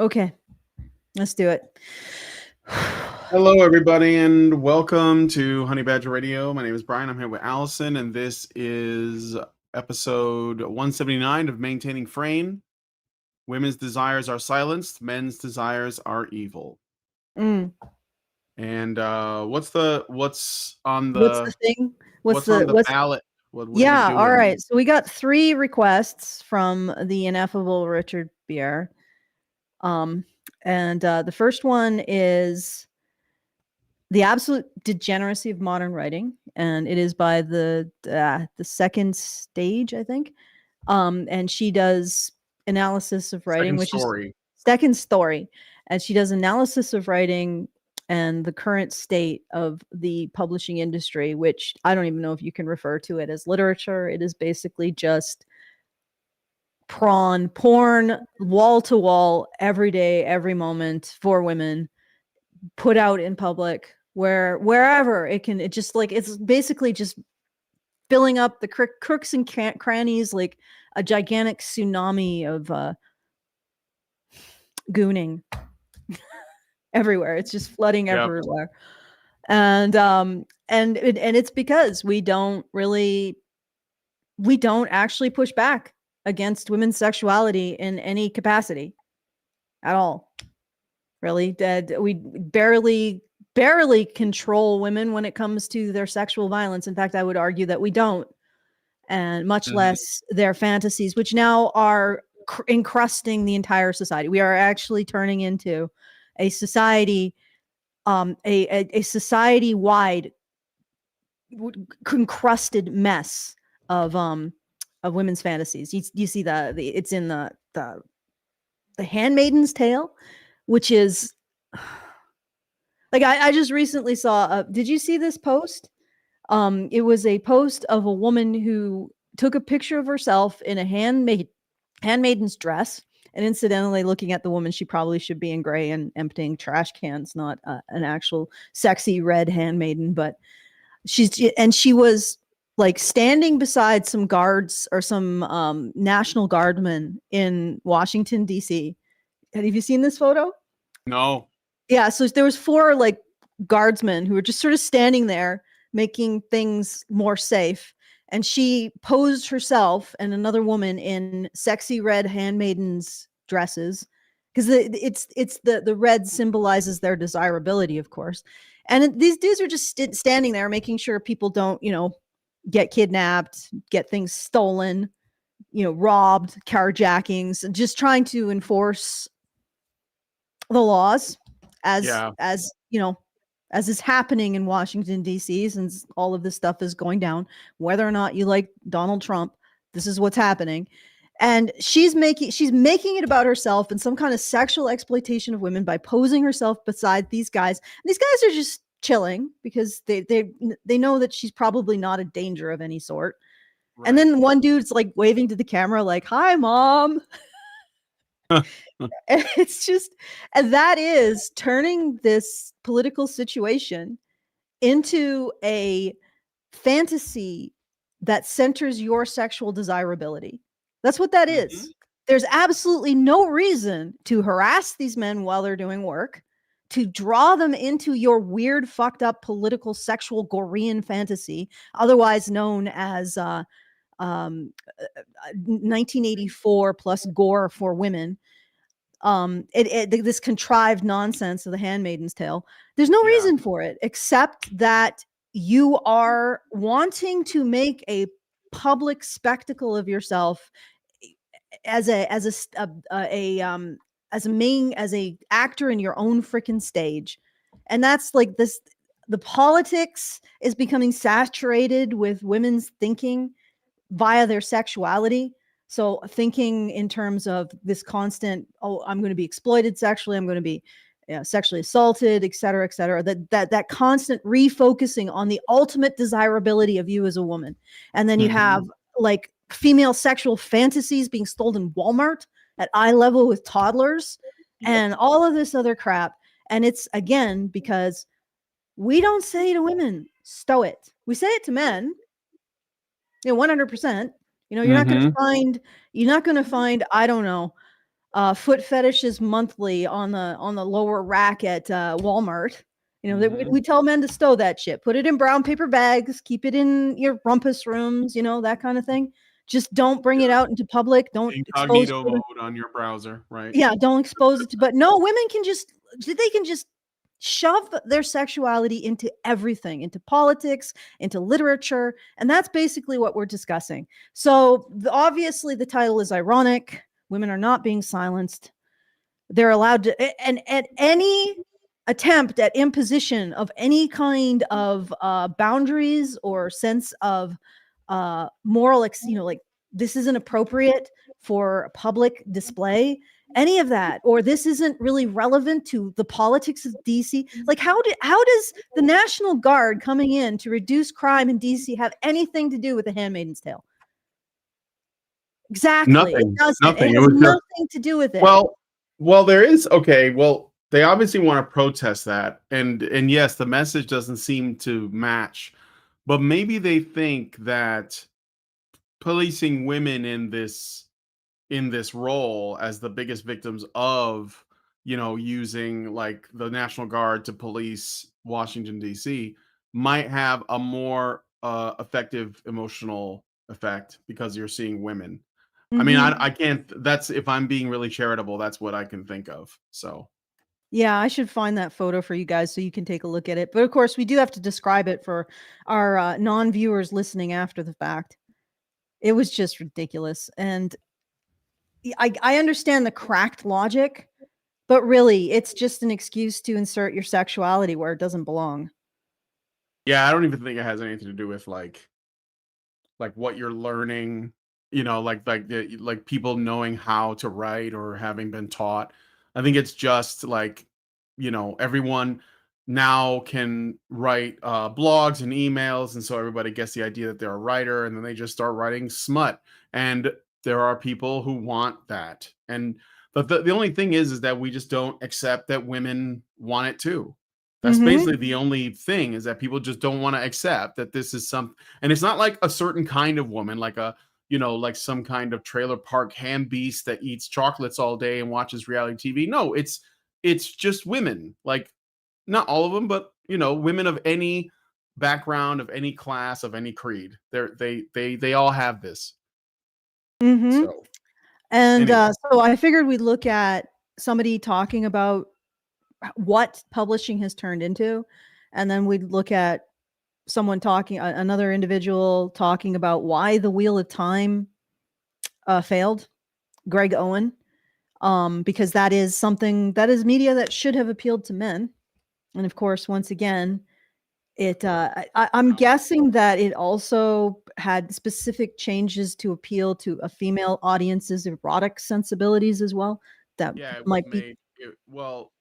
Okay, let's do it. Hello, everybody, and welcome to Honey Badger Radio. My name is Brian. I'm here with Allison, and this is episode 179 of Maintaining Frame. Women's desires are silenced, men's desires are evil. Mm. And what's on What's the the thing? what's on the ballot? What are we Yeah, all doing? right. So we got 3 requests from the ineffable Richard Beer. And the first one is The Absolute Degeneracy of Modern Writing, and it is by the second stage, I think. And she does analysis of writing, Second which is story. second story, and she does analysis of writing and the current state of the publishing industry, which I don't even know if you can refer to it as literature. It is basically just porn, wall to wall, every day, every moment for women, put out in public, wherever it can. It just like it's basically just filling up the crooks and crannies like a gigantic tsunami of gooning everywhere. It's just flooding Yep. everywhere. And it's because we don't actually push back against women's sexuality in any capacity at all. Really, we barely control women when it comes to their sexual violence. In fact, I would argue that we don't, and much less their fantasies, which now are encrusting the entire society. We are actually turning into a society, a society-wide encrusted mess of women's fantasies. You see it's in the Handmaiden's Tale, which is like I just recently saw. Did you see this post? It was a post of a woman who took a picture of herself in a handmaiden's dress. And incidentally, looking at the woman, she probably should be in gray and emptying trash cans, not an actual sexy red handmaiden. But she was like standing beside some guards or some National Guardmen in Washington, D.C. Have you seen this photo? No. Yeah, so there was 4 like guardsmen who were just sort of standing there making things more safe, and she posed herself and another woman in sexy red handmaidens dresses, because it's the red symbolizes their desirability, of course. And these dudes are just standing there making sure people don't get kidnapped, get things stolen, robbed, carjackings, and just trying to enforce the laws as Yeah. as is happening in Washington D.C. since all of this stuff is going down. Whether or not you like Donald Trump, this is what's happening. And she's making it about herself and some kind of sexual exploitation of women by posing herself beside these guys. And these guys are just chilling because they know that she's probably not a danger of any sort. Right. And then one dude's like waving to the camera like, "Hi, mom." And it's just, and that is turning this political situation into a fantasy that centers your sexual desirability. That's what that is. There's absolutely no reason to harass these men while they're doing work, to draw them into your weird, fucked up political, sexual, Gorean fantasy, otherwise known as 1984 plus gore for women. This contrived nonsense of the Handmaiden's Tale. There's no reason for it except that you are wanting to make a public spectacle of yourself as a actor in your own freaking stage. And that's like this. The politics is becoming saturated with women's thinking via their sexuality. So thinking in terms of this constant, oh, I'm going to be exploited sexually, I'm going to be sexually assaulted, et cetera, et cetera. That constant refocusing on the ultimate desirability of you as a woman. And then you have like female sexual fantasies being sold in Walmart at eye level with toddlers and all of this other crap. And it's, again, because we don't say to women, stow it. We say it to men, 100%. You're not going to find, I don't know, foot fetishes monthly on the lower rack at Walmart. We tell men to stow that shit, put it in brown paper bags, keep it in your rumpus rooms, that kind of thing. Just don't bring it out into public. Don't expose Incognito it. mode on your browser, right? Yeah, don't expose it to. But no, women can just shove their sexuality into everything, into politics, into literature, and that's basically what we're discussing. So obviously, the title is ironic. Women are not being silenced. They're allowed to, and at any attempt at imposition of any kind of boundaries or sense of moral, like this isn't appropriate for public display, any of that, or this isn't really relevant to the politics of DC. Like, how does the National Guard coming in to reduce crime in DC have anything to do with The Handmaid's Tale? Exactly. It doesn't. Nothing. It It has was just nothing to do with it. well, there is okay. Well, they obviously want to protest that, and yes, the message doesn't seem to match, but maybe they think that policing women in this role as the biggest victims of using like the National Guard to police Washington D.C. might have a more effective emotional effect because you're seeing women. I mean, Mhm. I can't. That's if I'm being really charitable. That's what I can think of. So Yeah, I should find that photo for you guys so you can take a look at it. But of course, we do have to describe it for our non-viewers listening after the fact. It was just ridiculous. And I understand the cracked logic, but really, it's just an excuse to insert your sexuality where it doesn't belong. yeah, I don't even think it has anything to do with like what you're learning, like people knowing how to write or having been taught. I think it's just like, everyone now can write blogs and emails, and so everybody gets the idea that they're a writer, and then they just start writing smut. And there are people who want that, and but the only thing is that we just don't accept that women want it too. That's Mhm. basically the only thing, is that people just don't want to accept that this is some, and it's not like a certain kind of woman, like like some kind of trailer park ham beast that eats chocolates all day and watches reality TV. No, it's just women. Like, not all of them, but women of any background, of any class, of any creed. They all have this. Mhm. So And anyway, so I figured we'd look at somebody talking about what publishing has turned into, and then we'd look at someone talking, another individual talking about why the Wheel of Time failed, Greg Owen, because that is something that is media that should have appealed to men. And of course, once again, I'm guessing that it also had specific changes to appeal to a female audience's erotic sensibilities as well. That yeah, it was might be, made. Well,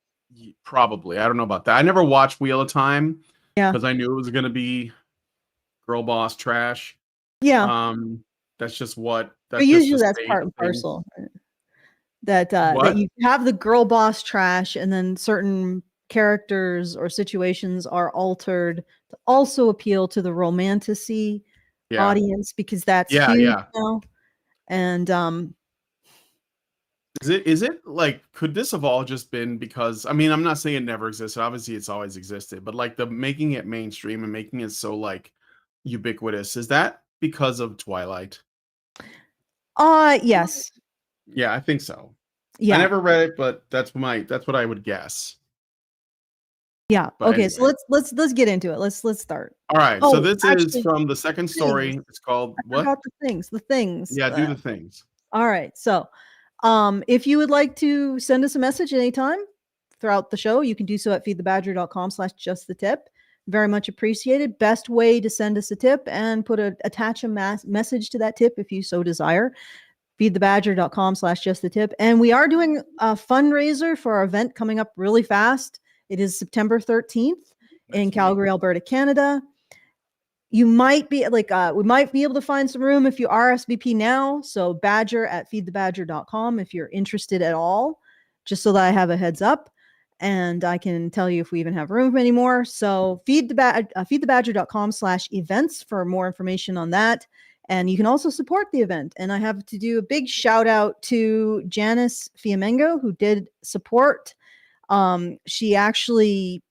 probably. I don't know about that. I never watched Wheel of Time yeah, because I knew it was going to be girl boss trash. yeah. Um, But that's just the usually that's state part of and things. parcel. That What? you have the girl boss trash, and then certain characters or situations are altered to also appeal to the romanticy Yeah. audience, because that's Yeah, huge yeah. now. And Is it like, could this have all just been because, I mean, I'm not saying it never existed. Obviously it's always existed, but like the making it mainstream and making it so like ubiquitous, is that because of Twilight? yes. Yeah, I think so. I Yeah. never read it, but that's what I would guess. Yeah. But Okay, so anyway. let's get into it. Let's start. All right. So Oh, this is actually, from the second things. story. It's called I what? forgot the things. Yeah, do the things. All right. So, if you would like to send us a message anytime throughout the show, you can do so at feedthebadger.com/just the tip. Very much appreciated. Best way to send us a tip and attach a message to that tip if you so desire. Feedthebadger.com/just the tip. And we are doing a fundraiser for our event coming up really fast. It is September 13th in Next week. Calgary, Alberta, Canada. You might be like, we might be able to find some room if you RSVP now. So badger at feedthebadger.com if you're interested at all, just so that I have a heads up and I can tell you if we even have room anymore. So feedthebadger.com/events for more information on that. And you can also support the event. And I have to do a big shout out to Janice Fiamengo, who did support. She actually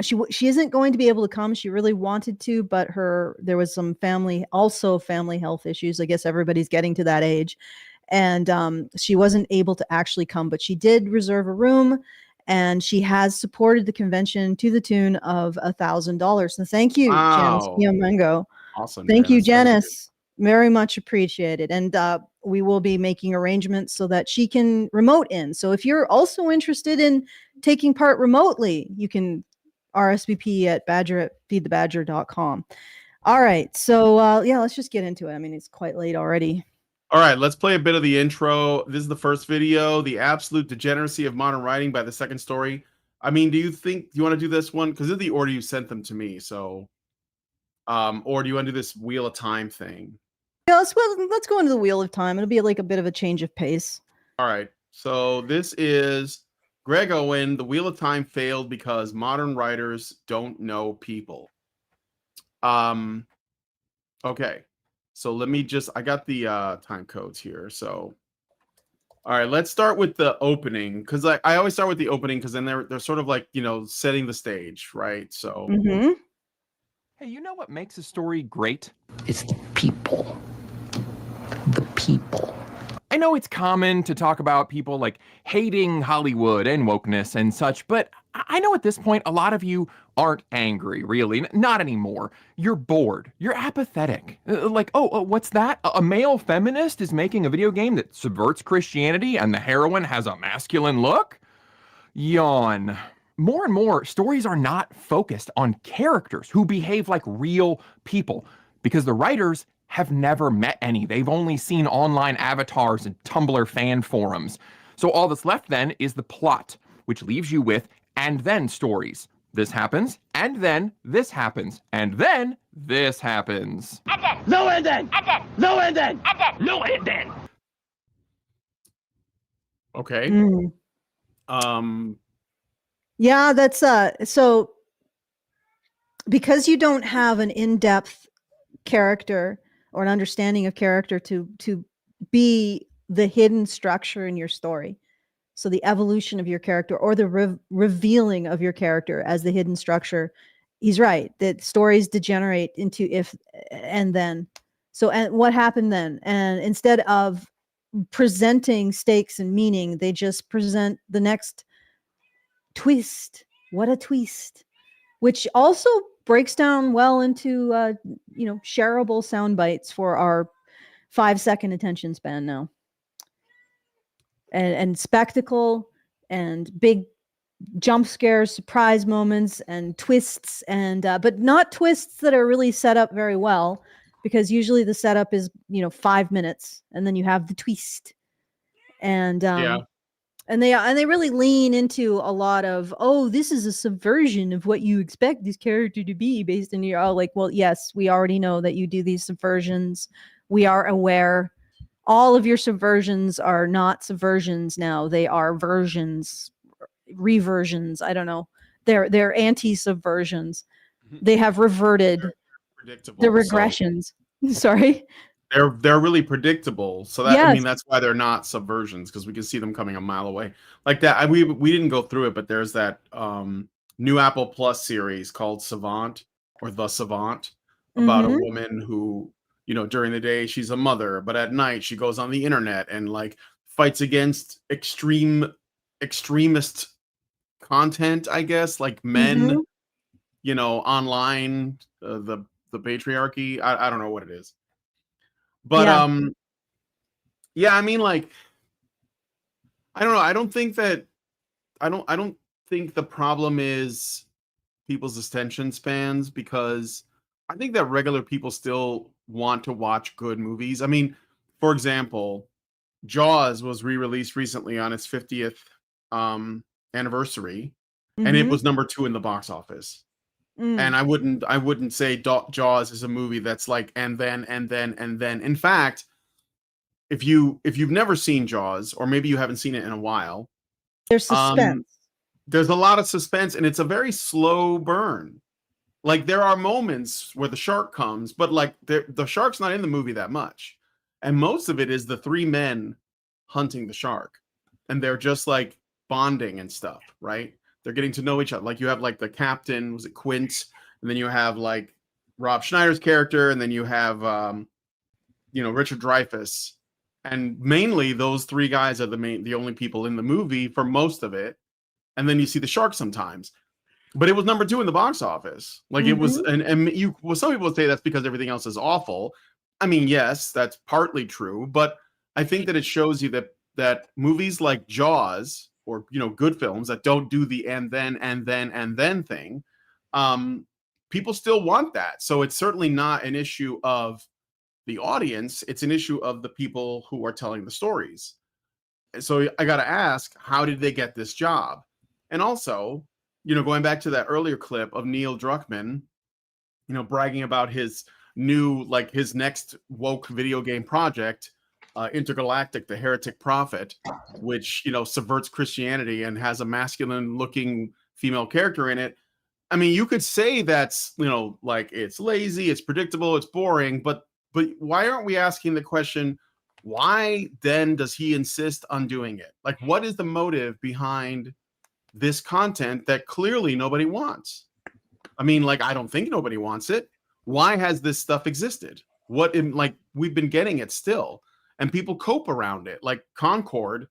she isn't going to be able to come. She really wanted to, but there was some family health issues. I guess everybody's getting to that age, and she wasn't able to actually come, but she did reserve a room, and she has supported the convention to the tune of $1,000. So thank you, Janice Wow. Fiamengo. Awesome, Thank you, Janice. Thank you. Janice. Very much appreciated. And we will be making arrangements so that she can remote in. So if you're also interested in taking part remotely, you can RSVP at feedthebadger.com. All right. So yeah, let's just get into it. I mean, it's quite late already. All right, let's play a bit of the intro. This is the first video, The Absolute Degeneracy of Modern Writing by The Second Story. I mean, do you want to do this one? Because this is the order you sent them to me. So, or do you want to do this Wheel of Time thing? Yeah, let's go into the Wheel of Time. It'll be like a bit of a change of pace. All right. So this is Greg Owen. The Wheel of Time failed because modern writers don't know people. Okay. So let me I got the time codes here. So all right, let's start with the opening, because I always start with the opening because then they're sort of like, setting the stage, right? So Hey, you know what makes a story great? It's the people. The people. I know it's common to talk about people like hating Hollywood and wokeness and such, but I know at this point a lot of you aren't angry, really. Not anymore. You're bored. You're apathetic. Like, what's that? A male feminist is making a video game that subverts Christianity and the heroine has a masculine look? Yawn. More and more, stories are not focused on characters who behave like real people because the writers have never met any. They've only seen online avatars and Tumblr fan forums. So all that's left then is the plot, which leaves you with and then stories. This happens, and then this happens, and then this happens. And then. No and then. And then. No and then. And then. No and then. okay. Yeah, that's so because you don't have an in-depth character or an understanding of character to be the hidden structure in your story. So the evolution of your character or the revealing of your character as the hidden structure. He's right that stories degenerate into if and then. So and what happened then? And instead of presenting stakes and meaning, they just present the next twist. What a twist. Which also breaks down well into shareable sound bites for our 5-second attention span now. And spectacle and big jump scares, surprise moments and twists, and but not twists that are really set up very well, because usually the setup is 5 minutes and then you have the twist. And and they really lean into a lot of, this is a subversion of what you expect this character to be based on your, like, well, yes, we already know that you do these subversions. We are aware. All of your subversions are not subversions now. They are versions, reversions. I don't know. They're anti-subversions. They have reverted predictable. the regressions. Sorry. They're really predictable. So that, Yes. I mean, that's why they're not subversions, because we can see them coming a mile away. Like that. We didn't go through it, but there's that new Apple Plus series called Savant, or The Savant, about a woman who, during the day she's a mother, but at night she goes on the internet and like fights against extremist content, I guess, like men, online, the patriarchy. I don't know what it is. But yeah, I mean, like, I don't know. I don't think the problem is people's attention spans, because I think that regular people still want to watch good movies. I mean, for example, Jaws was re-released recently on its 50th anniversary, and it was number 2 in the box office. And I wouldn't say Jaws is a movie that's like and then. In fact, if you've never seen Jaws, or maybe you haven't seen it in a while, there's suspense. There's a lot of suspense, and it's a very slow burn. Like there are moments where the shark comes, but like the shark's not in the movie that much. And most of it is the three men hunting the shark. And they're just like bonding and stuff, right? They're getting to know each other. Like you have like the captain, was it Quint? And then you have like Rob Schneider's character, and then you have Richard Dreyfuss. And mainly those three guys are the only people in the movie for most of it. And then you see the shark sometimes. But it was number 2 in the box office. Like it was, some people say that's because everything else is awful. I mean, yes, that's partly true, but I think that it shows you that movies like Jaws, or good films that don't do the and then thing, people still want that. So it's certainly not an issue of the audience; it's an issue of the people who are telling the stories. So I got to ask, how did they get this job? And also, going back to that earlier clip of Neil Druckmann, bragging about his his next woke video game project, Intergalactic, the Heretic Prophet, which, subverts Christianity and has a masculine looking female character in it. I mean, you could say that's, like it's lazy, it's predictable, it's boring, but why aren't we asking the question, why then does he insist on doing it? Like, what is the motive behind this content that clearly nobody wants? I mean, like, I don't think nobody wants it. Why has this stuff existed? We've been getting it still, and people cope around it. Like Concord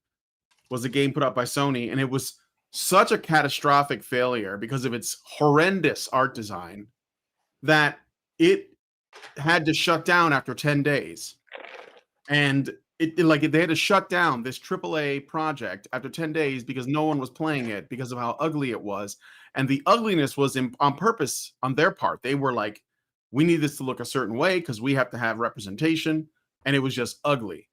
was a game put out by Sony, and it was such a catastrophic failure because of its horrendous art design that it had to shut down after 10 days. And they had to shut down this AAA project after 10 days because no one was playing it because of how ugly it was. And the ugliness was on purpose on their part. They were like, we need this to look a certain way because we have to have representation. And it was just ugly.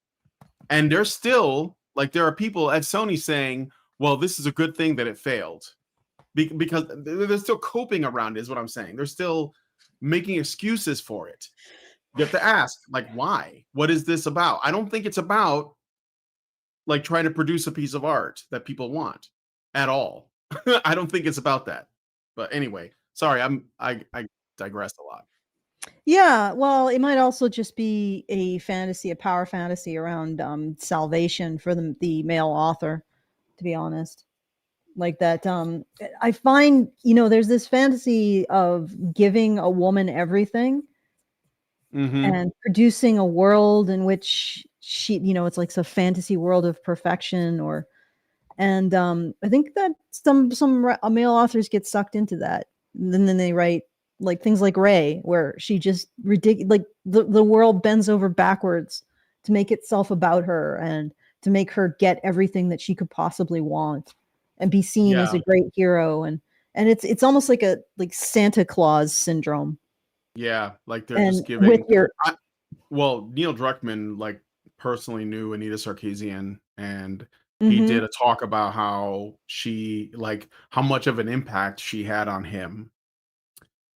And there's still, there are people at Sony saying, well, this is a good thing that it failed. Because they're still coping around it, is what I'm saying. They're still making excuses for it. You have to ask, why? What is this about? I don't think it's about trying to produce a piece of art that people want at all. I don't think it's about that. But anyway, sorry, I digressed a lot. Yeah, well, it might also just be a power fantasy around salvation for the male author, to be honest. Like that, I find, there's this fantasy of giving a woman everything. And producing a world in which she, it's like a fantasy world of perfection, and I think that some male authors get sucked into that, and then they write things like Ray, where she just ridiculous, the world bends over backwards to make itself about her and to make her get everything that she could possibly want and be seen as a great hero, and it's almost like a Santa Claus syndrome. Yeah, they're just giving. Neil Druckmann personally knew Anita Sarkeesian, and he did a talk about how she how much of an impact she had on him.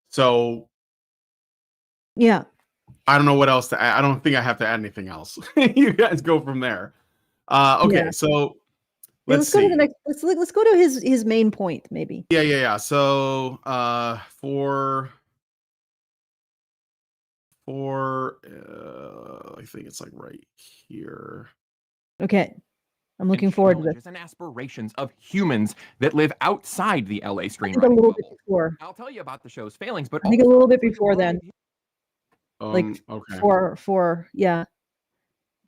So yeah, I don't know what else to add. I don't think I have to add anything else. You guys go from there. Okay, so let's go see. to the next. Let's go to his main point, maybe. Yeah. So I think it's right here. Okay. I'm looking forward to this. And aspirations of humans that live outside the LA screenwriting a little bubble. bit before. I'll tell you about the show's failings, but I think a little bit before then. Okay. For to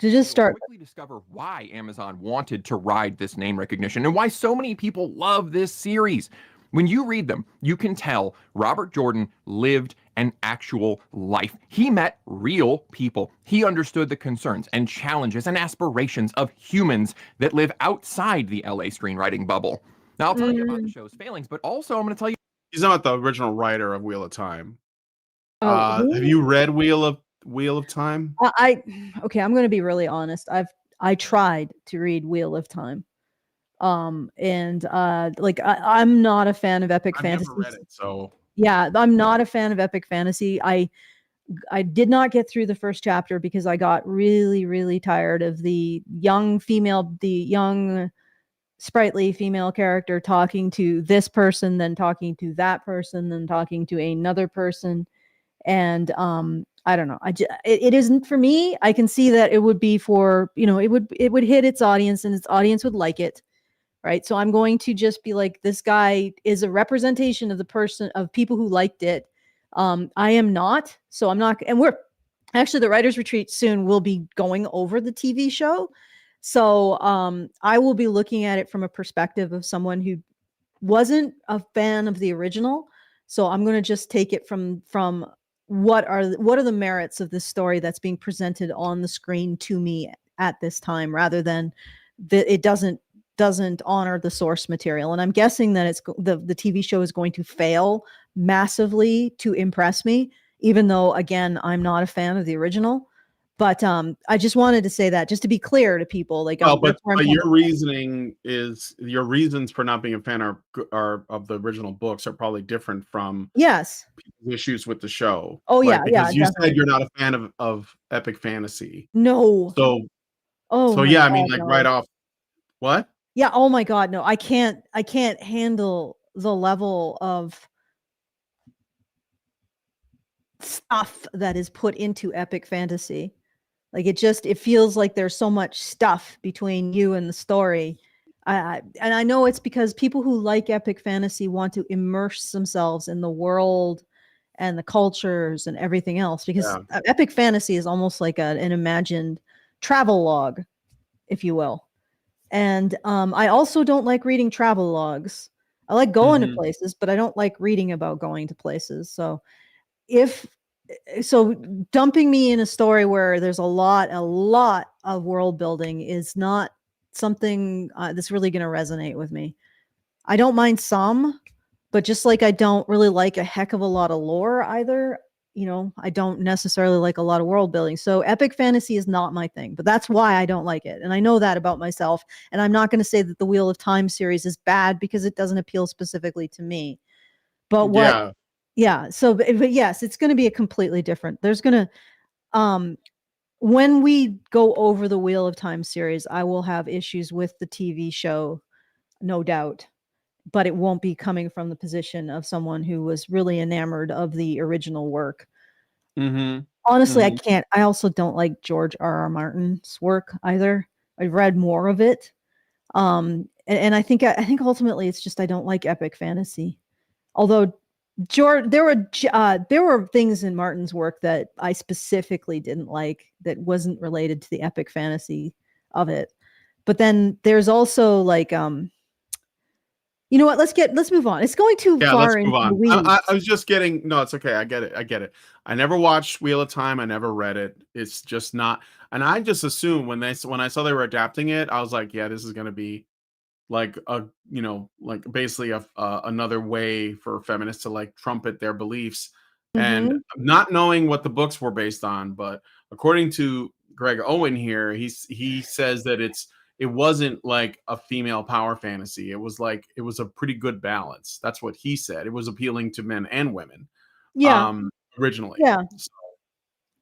just start. Quickly discover why Amazon wanted to ride this name recognition and why so many people love this series. When you read them, you can tell Robert Jordan lived an actual life. He met real people. He understood the concerns and challenges and aspirations of humans that live outside the LA screenwriting bubble. Now, I'll tell you about the show's failings, but also I'm going to tell you... He's not the original writer of Wheel of Time. Have you read Wheel of Time? Okay, I'm going to be really honest. I tried to read Wheel of Time. And I'm not a fan of epic fantasy. I've never read it, so yeah, I'm not a fan of epic fantasy. I did not get through the first chapter because I got really, really tired of the young sprightly female character talking to this person, then talking to that person, then talking to another person. And I don't know. It isn't for me. I can see that it would be for, it would hit its audience and its audience would like it. Right. So I'm going to just be like, this guy is a representation of of people who liked it. I am not. So I'm not. And we're actually, the writers retreat soon will be going over the TV show. So I will be looking at it from a perspective of someone who wasn't a fan of the original. So I'm going to just take it from what are the merits of this story that's being presented on the screen to me at this time, rather than it doesn't honor the source material. And I'm guessing that the TV show is going to fail massively to impress me, even though, again, I'm not a fan of the original. But I just wanted to say that, just to be clear to people. Like, but your reasons for not being a fan are of the original books are probably different from yes issues with the show. Oh right? yeah, Because you definitely. said you're not a fan of epic fantasy. No. So Oh yeah, God, I mean, like, no. right off. What? Yeah. Oh my God, no. I can't handle the level of stuff that is put into epic fantasy. Like, it feels like there's so much stuff between you and the story. And I know it's because people who like epic fantasy want to immerse themselves in the world and the cultures and everything else, because epic fantasy is almost like an imagined travel log, if you will. And I also don't like reading travel logs. I like going to places, but I don't like reading about going to places. So dumping me in a story where there's a lot of world building is not something that's really going to resonate with me. I don't mind some, but just like I don't really like a heck of a lot of lore either. I don't necessarily like a lot of world building. So epic fantasy is not my thing, but that's why I don't like it. And I know that about myself. And I'm not going to say that the Wheel of Time series is bad because it doesn't appeal specifically to me. But so, but yes, it's going to be a completely different. There's going to, when we go over the Wheel of Time series, I will have issues with the TV show, no doubt. But it won't be coming from the position of someone who was really enamored of the original work. Honestly, I also don't like George R.R. Martin's work either. I've read more of it. And I think ultimately it's just, I don't like epic fantasy. Although there were things in Martin's work that I specifically didn't like that wasn't related to the epic fantasy of it. But then there's also like, you know what? Let's move on. It's going too far into the weeds. I was just getting. No, it's okay. I get it. I never watched Wheel of Time. I never read it. It's just not. And I just assumed when I saw they were adapting it, I was like, yeah, this is going to be like like basically another way for feminists to like trumpet their beliefs. And not knowing what the books were based on, but according to Greg Owen here, he says that it wasn't like a female power fantasy. It was a pretty good balance. That's what he said. It was appealing to men and women. Yeah. Originally. Yeah. So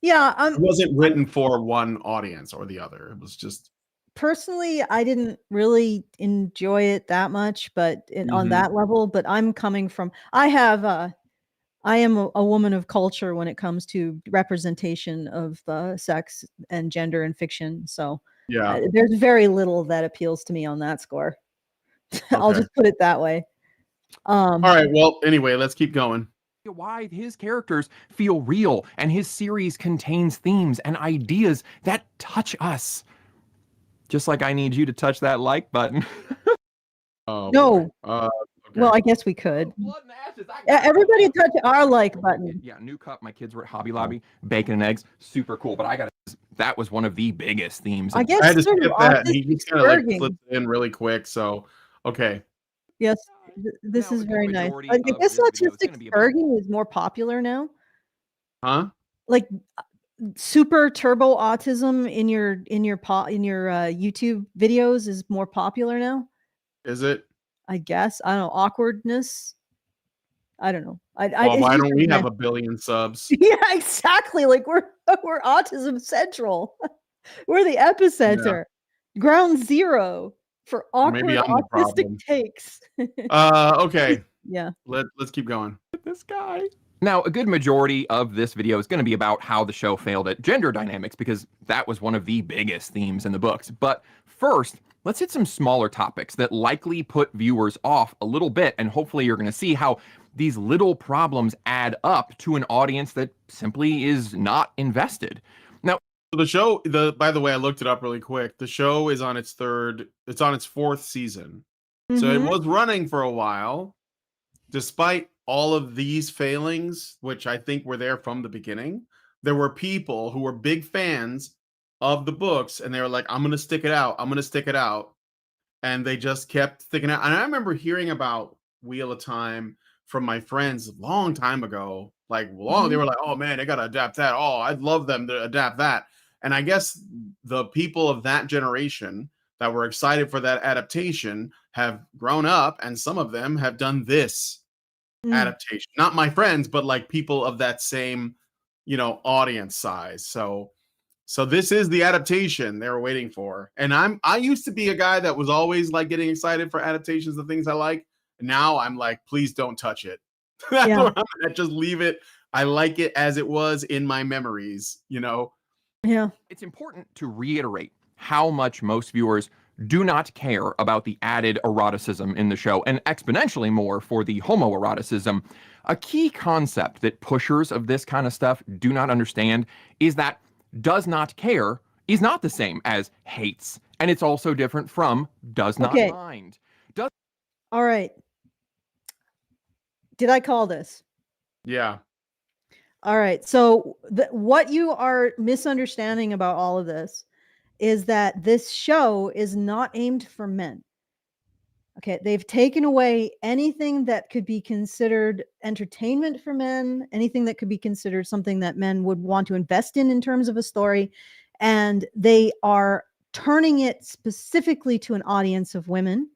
yeah. It wasn't written for one audience or the other. It was just. Personally, I didn't really enjoy it that much, but on that level. But I'm coming from. I am a woman of culture when it comes to representation of sex and gender in fiction. So yeah, there's very little that appeals to me on that score. I'll just put it that way. All right. Well, anyway, let's keep going. Why his characters feel real, and his series contains themes and ideas that touch us. Just like I need you to touch that like button. Oh, no. Okay. Well, I guess we could. Blood and ashes, everybody touch our like button. Yeah, new cup. My kids were at Hobby Lobby, bacon and eggs, super cool. But that was one of the biggest themes. I guess I had to skip that. He just kind of like slipped in really quick. So, okay. Yes, this is very nice. I guess autistic spurging is more popular now. Huh? Like super turbo autism in your YouTube videos is more popular now. Is it? I guess. I don't know. Awkwardness. I don't know. Why don't we have a billion subs? Yeah, exactly. Like we're autism central. We're the epicenter. Yeah. Ground zero for Maybe awkward I'm the problem. autistic takes. Okay. Yeah. Let's keep going. This guy. Now, a good majority of this video is going to be about how the show failed at gender dynamics, because that was one of the biggest themes in the books. But first, let's hit some smaller topics that likely put viewers off a little bit, and hopefully you're going to see how these little problems add up to an audience that simply is not invested. Now, The show, by the way, I looked it up really quick. The show is on its fourth season. So it Mhm. was running for a while, despite all of these failings, which I think were there from the beginning. There were people who were big fans of the books, and they were like, I'm going to stick it out. I'm going to stick it out. And they just kept sticking out. And I remember hearing about Wheel of Time from my friends a long time ago. Like, they were like, oh man, they got to adapt that. Oh, I'd love them to adapt that. And I guess the people of that generation that were excited for that adaptation have grown up, and some of them have done this adaptation. Not my friends, but like people of that same, audience size. So this is the adaptation they were waiting for. And I used to be a guy that was always like getting excited for adaptations of things I like. Now I'm like, please don't touch it. That's Yeah. where I'm at. Just leave it. I like it as it was in my memories, Yeah. it's important to reiterate how much most viewers do not care about the added eroticism in the show, and exponentially more for the homoeroticism. A key concept that pushers of this kind of stuff do not understand is that does not care is not the same as hates, and it's also different from does not Okay. mind. All right. Did I call this? Yeah. All right. So what you are misunderstanding about all of this is that this show is not aimed for men. Okay, they've taken away anything that could be considered entertainment for men, anything that could be considered something that men would want to invest in terms of a story, and they are turning it specifically to an audience of women.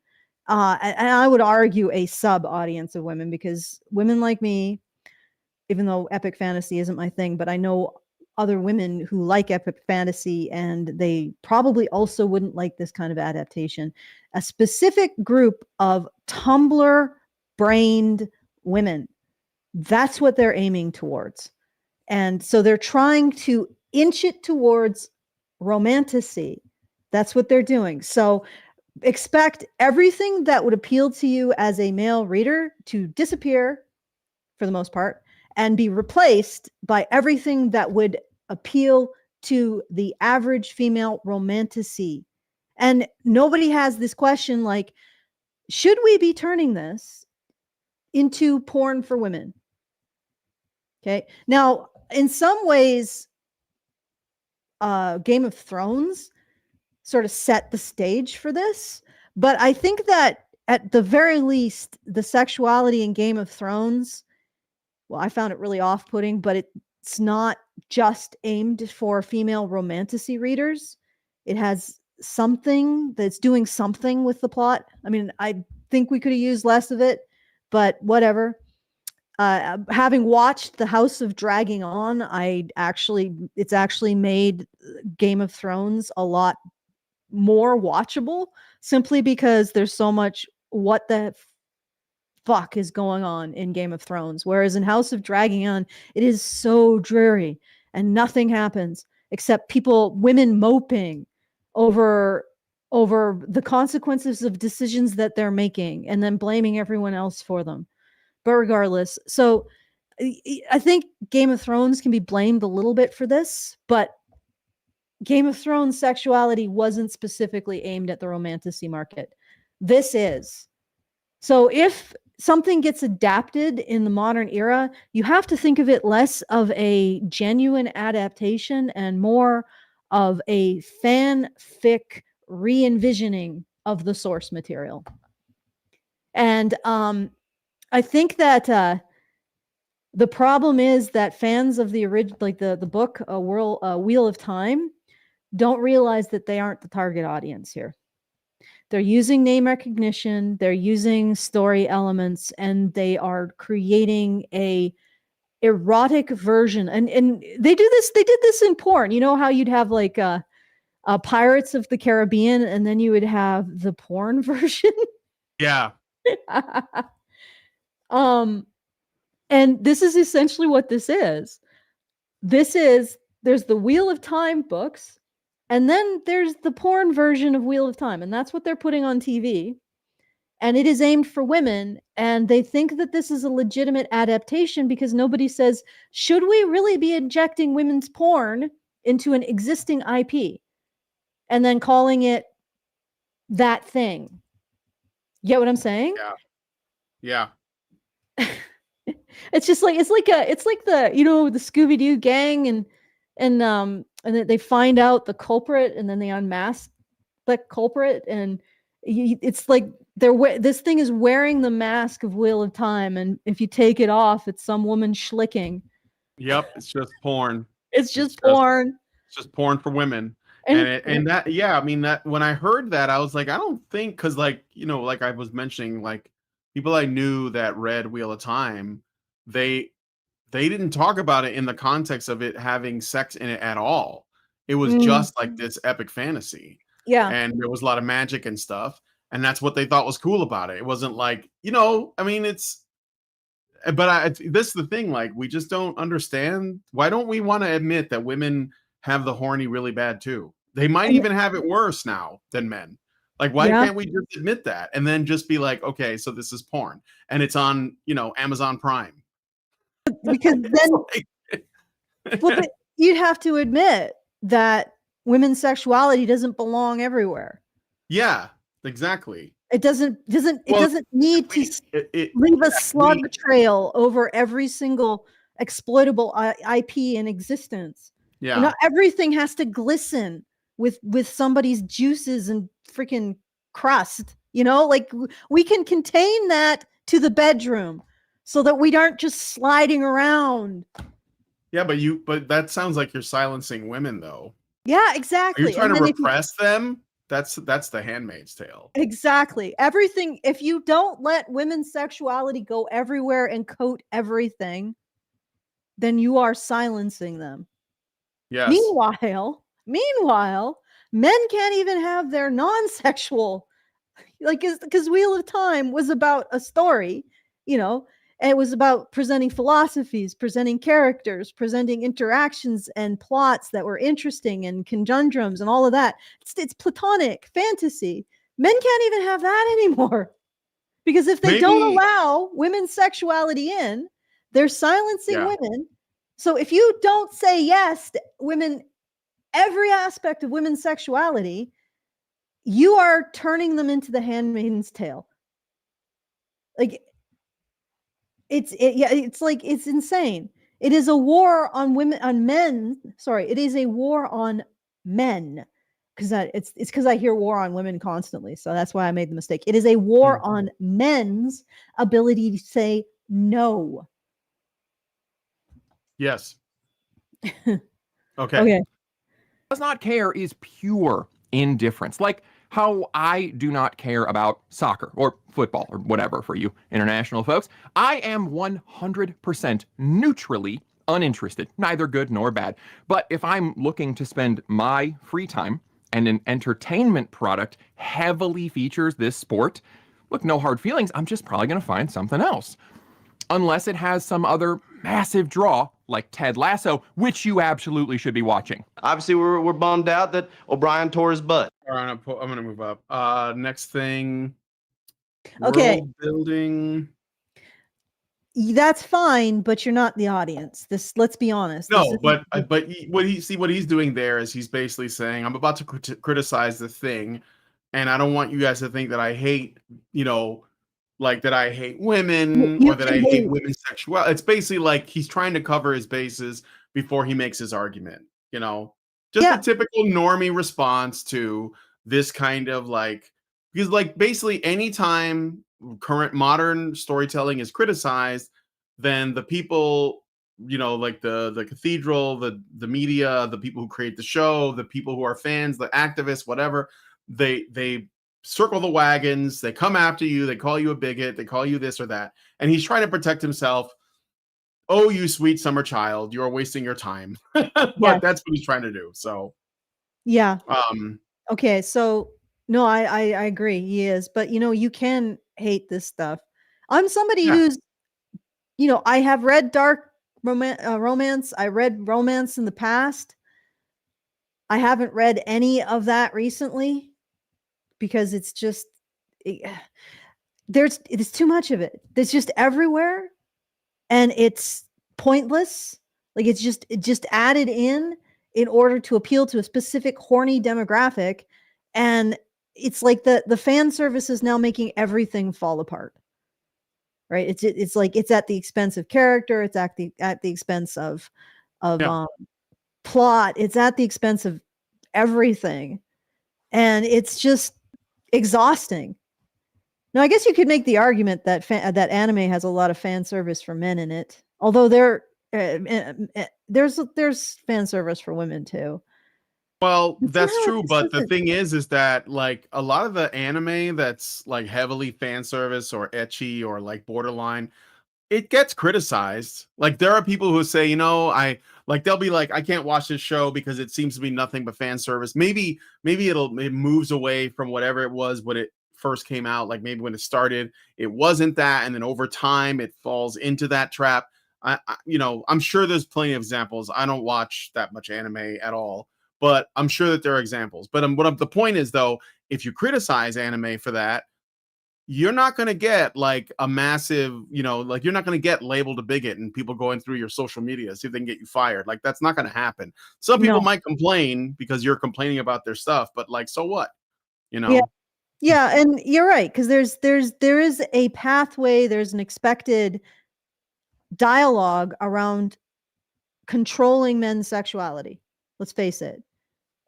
And I would argue a sub audience of women, because women like me, even though epic fantasy isn't my thing, but I know other women who like epic fantasy, and they probably also wouldn't like this kind of adaptation. A specific group of Tumblr brained women. That's what they're aiming towards. And so they're trying to inch it towards romantasy. That's what they're doing. So expect everything that would appeal to you as a male reader to disappear for the most part, and be replaced by everything that would appeal to the average female romantasy. And nobody has this question like, should we be turning this into porn for women? Okay. Now, in some ways, Game of Thrones sort of set the stage for this. But I think that at the very least, the sexuality in Game of Thrones, well, I found it really off-putting, but it's not just aimed for female romantasy readers. It has something that's doing something with the plot. I mean, I think we could have used less of it, but whatever. Having watched The House of Dragging On, it's actually made Game of Thrones a lot more watchable, simply because there's so much what the fuck is going on in Game of Thrones. Whereas in House of Dragging On, it is so dreary and nothing happens except women moping over the consequences of decisions that they're making and then blaming everyone else for them. But regardless, so I think Game of Thrones can be blamed a little bit for this, but Game of Thrones sexuality wasn't specifically aimed at the romantasy market. This is. So if something gets adapted in the modern era, you have to think of it less of a genuine adaptation and more of a fanfic re-envisioning of the source material. And I think that the problem is that fans of the original, like the book Wheel of Time, don't realize that they aren't the target audience here. They're using name recognition, they're using story elements, and they are creating a erotic version. And they did this in porn. You know how you'd have like Pirates of the Caribbean, and then you would have the porn version. Yeah. And this is essentially what this is. There's the Wheel of Time books, and then there's the porn version of Wheel of Time, and that's what they're putting on TV. And it is aimed for women, and they think that this is a legitimate adaptation because nobody says, should we really be injecting women's porn into an existing IP and then calling it that thing? You get what I'm saying? Yeah. It's just like it's like the the Scooby-Doo gang, and then they find out the culprit, and then they unmask the culprit, and it's like this thing is wearing the mask of Wheel of Time, and if you take it off, it's some woman schlicking. Yep. It's just porn. It's just porn. It's just porn for women. And that, yeah, I mean, that when I heard that, I was like, I don't think, because like, like I was mentioning, like people I knew that read Wheel of Time, they didn't talk about it in the context of it having sex in it at all. It was just like this epic fantasy. Yeah. And there was a lot of magic and stuff. And that's what they thought was cool about it. It wasn't like, I mean, this is the thing, like, we just don't understand. Why don't we want to admit that women have the horny really bad too? They might even have it worse now than men. Like, why can't we just admit that and then just be like, okay, so this is porn and it's on, Amazon Prime? Because then but you'd have to admit that women's sexuality doesn't belong everywhere. Yeah, exactly. It doesn't need to leave a slug trail over every single exploitable IP in existence. Yeah. Not everything has to glisten with somebody's juices and freaking crust. Like we can contain that to the bedroom so that we aren't just sliding around. Yeah, but that sounds like you're silencing women, though. Yeah, exactly. Are you trying to repress them? That's the Handmaid's Tale. Exactly. Everything. If you don't let women's sexuality go everywhere and coat everything, then you are silencing them. Yes. Meanwhile, men can't even have their non-sexual, like, because Wheel of Time was about a story, and it was about presenting philosophies, presenting characters, presenting interactions and plots that were interesting and conundrums and all of that. It's platonic fantasy. Men can't even have that anymore because if they don't allow women's sexuality in, they're silencing women. So if you don't say yes to women, every aspect of women's sexuality, you are turning them into the Handmaid's Tale. Like, it's like, it's insane. It is a war on men. Sorry, it is a war on men, because it's because I hear war on women constantly. So that's why I made the mistake. It is a war on men's ability to say no. Yes. Okay. Does not care is pure indifference. Like how I do not care about soccer or football or whatever for you international folks. I am 100% neutrally uninterested, neither good nor bad. But if I'm looking to spend my free time and an entertainment product heavily features this sport, look, no hard feelings, I'm just probably going to find something else. Unless it has some other massive draw like Ted Lasso, which you absolutely should be watching. Obviously, we're bummed out that O'Brien tore his butt. All right, I'm going to move up. Next thing. Okay. World building. That's fine, but you're not the audience. Let's be honest. No, but what he's doing there is he's basically saying, I'm about to criticize the thing, and I don't want you guys to think that I hate, like that I hate women or that I hate women's sexuality. It's basically like he's trying to cover his bases before he makes his argument. Just a typical normie response to this kind of because basically anytime current modern storytelling is criticized, then the people, like the cathedral, the media, the people who create the show, the people who are fans, the activists, whatever, they circle the wagons, they come after you, they call you a bigot, they call you this or that, and he's trying to protect himself. Oh, you sweet summer child, you are wasting your time. But that's what he's trying to do. So Yeah. Um, Okay. So no, I agree. He is, but you can hate this stuff. I'm somebody Yeah. who's, I have read dark romance. I read romance in the past. I haven't read any of that recently because it's just it, there's too much of it. There's just everywhere, and it's pointless. Like it just added in order to appeal to a specific horny demographic, and it's like the fan service is now making everything fall apart. Right? It's like it's at the expense of character. It's at the expense of Yeah. plot. It's at the expense of everything, and it's just exhausting. Now, I guess you could make the argument that that anime has a lot of fan service for men in it, although there's fan service for women too. Well, But that's somehow it true, just but the doesn't. thing is that like a lot of the anime that's like heavily fan service or ecchi or like borderline, it gets criticized. Like there are people who say, I like they'll be like, I can't watch this show because it seems to be nothing but fan service. Maybe it moves away from whatever it was when it first came out. Like maybe when it started, it wasn't that, and then over time it falls into that trap. I'm sure there's plenty of examples. I don't watch that much anime at all, but I'm sure that there are examples. But the point is though, if you criticize anime for that, you're not going to get like a massive, like you're not going to get labeled a bigot and people going through your social media see if they can get you fired. Like that's not going to happen. Some people No. might complain because you're complaining about their stuff, but like, so what? You Yeah. know? Yeah, and you're right, because there is a pathway, there's an expected dialogue around controlling men's sexuality. Let's face it,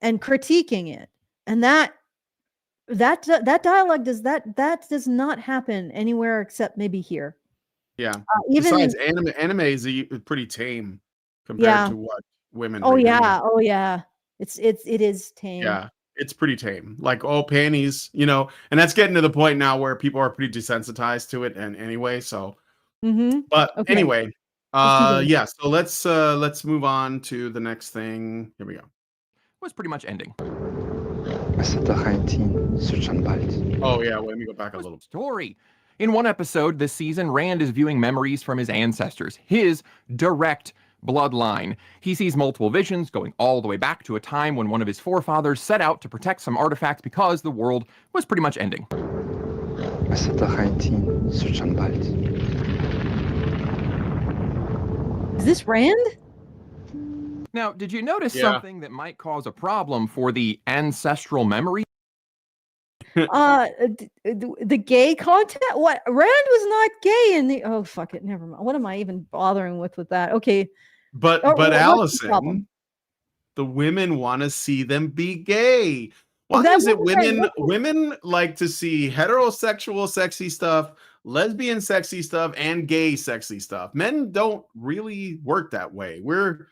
and critiquing it, and that dialogue that does not happen anywhere except maybe here. Yeah. Even in Besides, anime is pretty tame compared yeah. to what women Oh read anyway. yeah. Oh yeah. It is tame. Yeah. It's pretty tame. Like, oh, panties, and that's getting to the point now where people are pretty desensitized to it and anyway. So, Mm-hmm. but Okay. anyway, Let's continue. yeah, so let's move on to the next thing. Here we go. Was pretty much ending. Oh yeah, well, let me go back a little. Story. In one episode this season, Rand is viewing memories from his ancestors, his direct bloodline. He sees multiple visions going all the way back to a time when one of his forefathers set out to protect some artifacts because the world was pretty much ending. Is this Rand? Now, did you notice Yeah. something that might cause a problem for the ancestral memory? The gay content. What? Rand was not gay in the. Oh fuck it. Never mind. What am I even bothering with that? Okay. But Oh, but what's the problem? Allison, the women want to see them be gay. Oh, Why that is it wasn't right. women like to see heterosexual sexy stuff, lesbian sexy stuff, and gay sexy stuff? Men don't really work that way. We're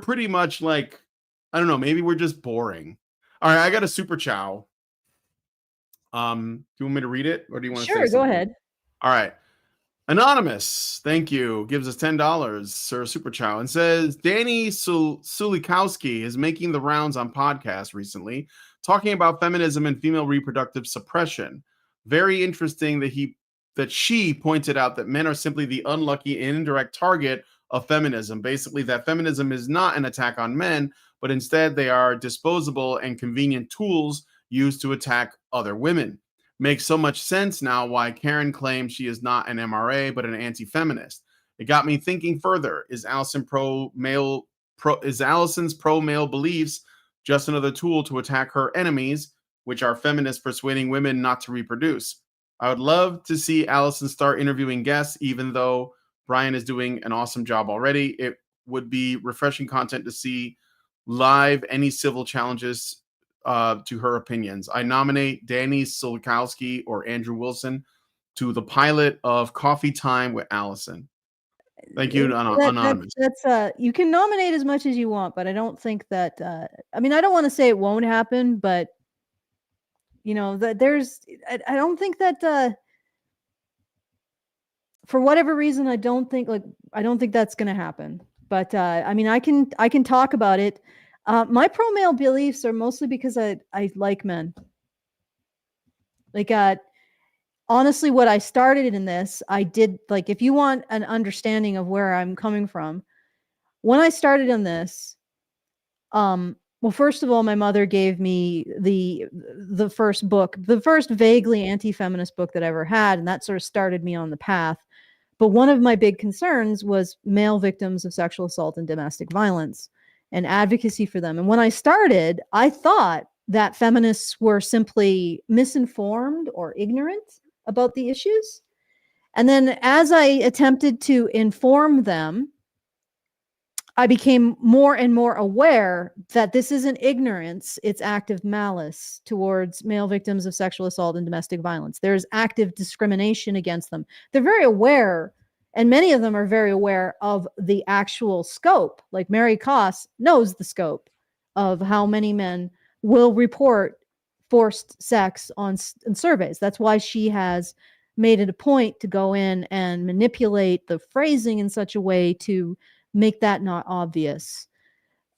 pretty much like, I don't know, maybe we're just boring. All right, I got a super chow. Do you want me to read it or do you want to say Sure, go something? ahead. All right. Anonymous, thank you, gives us $10, Sir Super Chow, and says Danny Sulikowski is making the rounds on podcasts recently, talking about feminism and female reproductive suppression. Very interesting that she pointed out that men are simply the unlucky and indirect target of feminism. Basically, that feminism is not an attack on men, but instead they are disposable and convenient tools used to attack other women. Makes so much sense now why Karen claims she is not an MRA but an anti-feminist. It got me thinking further. Is Allison's pro-male beliefs just another tool to attack her enemies, which are feminists persuading women not to reproduce? I would love to see Allison start interviewing guests, even though Brian is doing an awesome job already. It would be refreshing content to see live any civil challenges to her opinions. I nominate Danny Solikowski or Andrew Wilson to the pilot of Coffee Time with Allison. Thank you, Anonymous. That's you can nominate as much as you want, but I don't think that I mean, I don't want to say it won't happen, but there's I don't think that for whatever reason I don't think that's going to happen. But I mean, I can talk about it. My pro-male beliefs are mostly because I like men. Like, honestly, what I started in this, I did, like, if you want an understanding of where I'm coming from, when I started in this, well, first of all, my mother gave me the first book, the first vaguely anti-feminist book that I ever had, and that sort of started me on the path. But one of my big concerns was male victims of sexual assault and domestic violence and advocacy for them. And when I started, I thought that feminists were simply misinformed or ignorant about the issues. And then as I attempted to inform them, I became more and more aware that this isn't ignorance, it's active malice towards male victims of sexual assault and domestic violence. There's active discrimination against them. They're very aware, and many of them are very aware of the actual scope. Like Mary Koss knows the scope of how many men will report forced sex on surveys. That's why she has made it a point to go in and manipulate the phrasing in such a way to make that not obvious.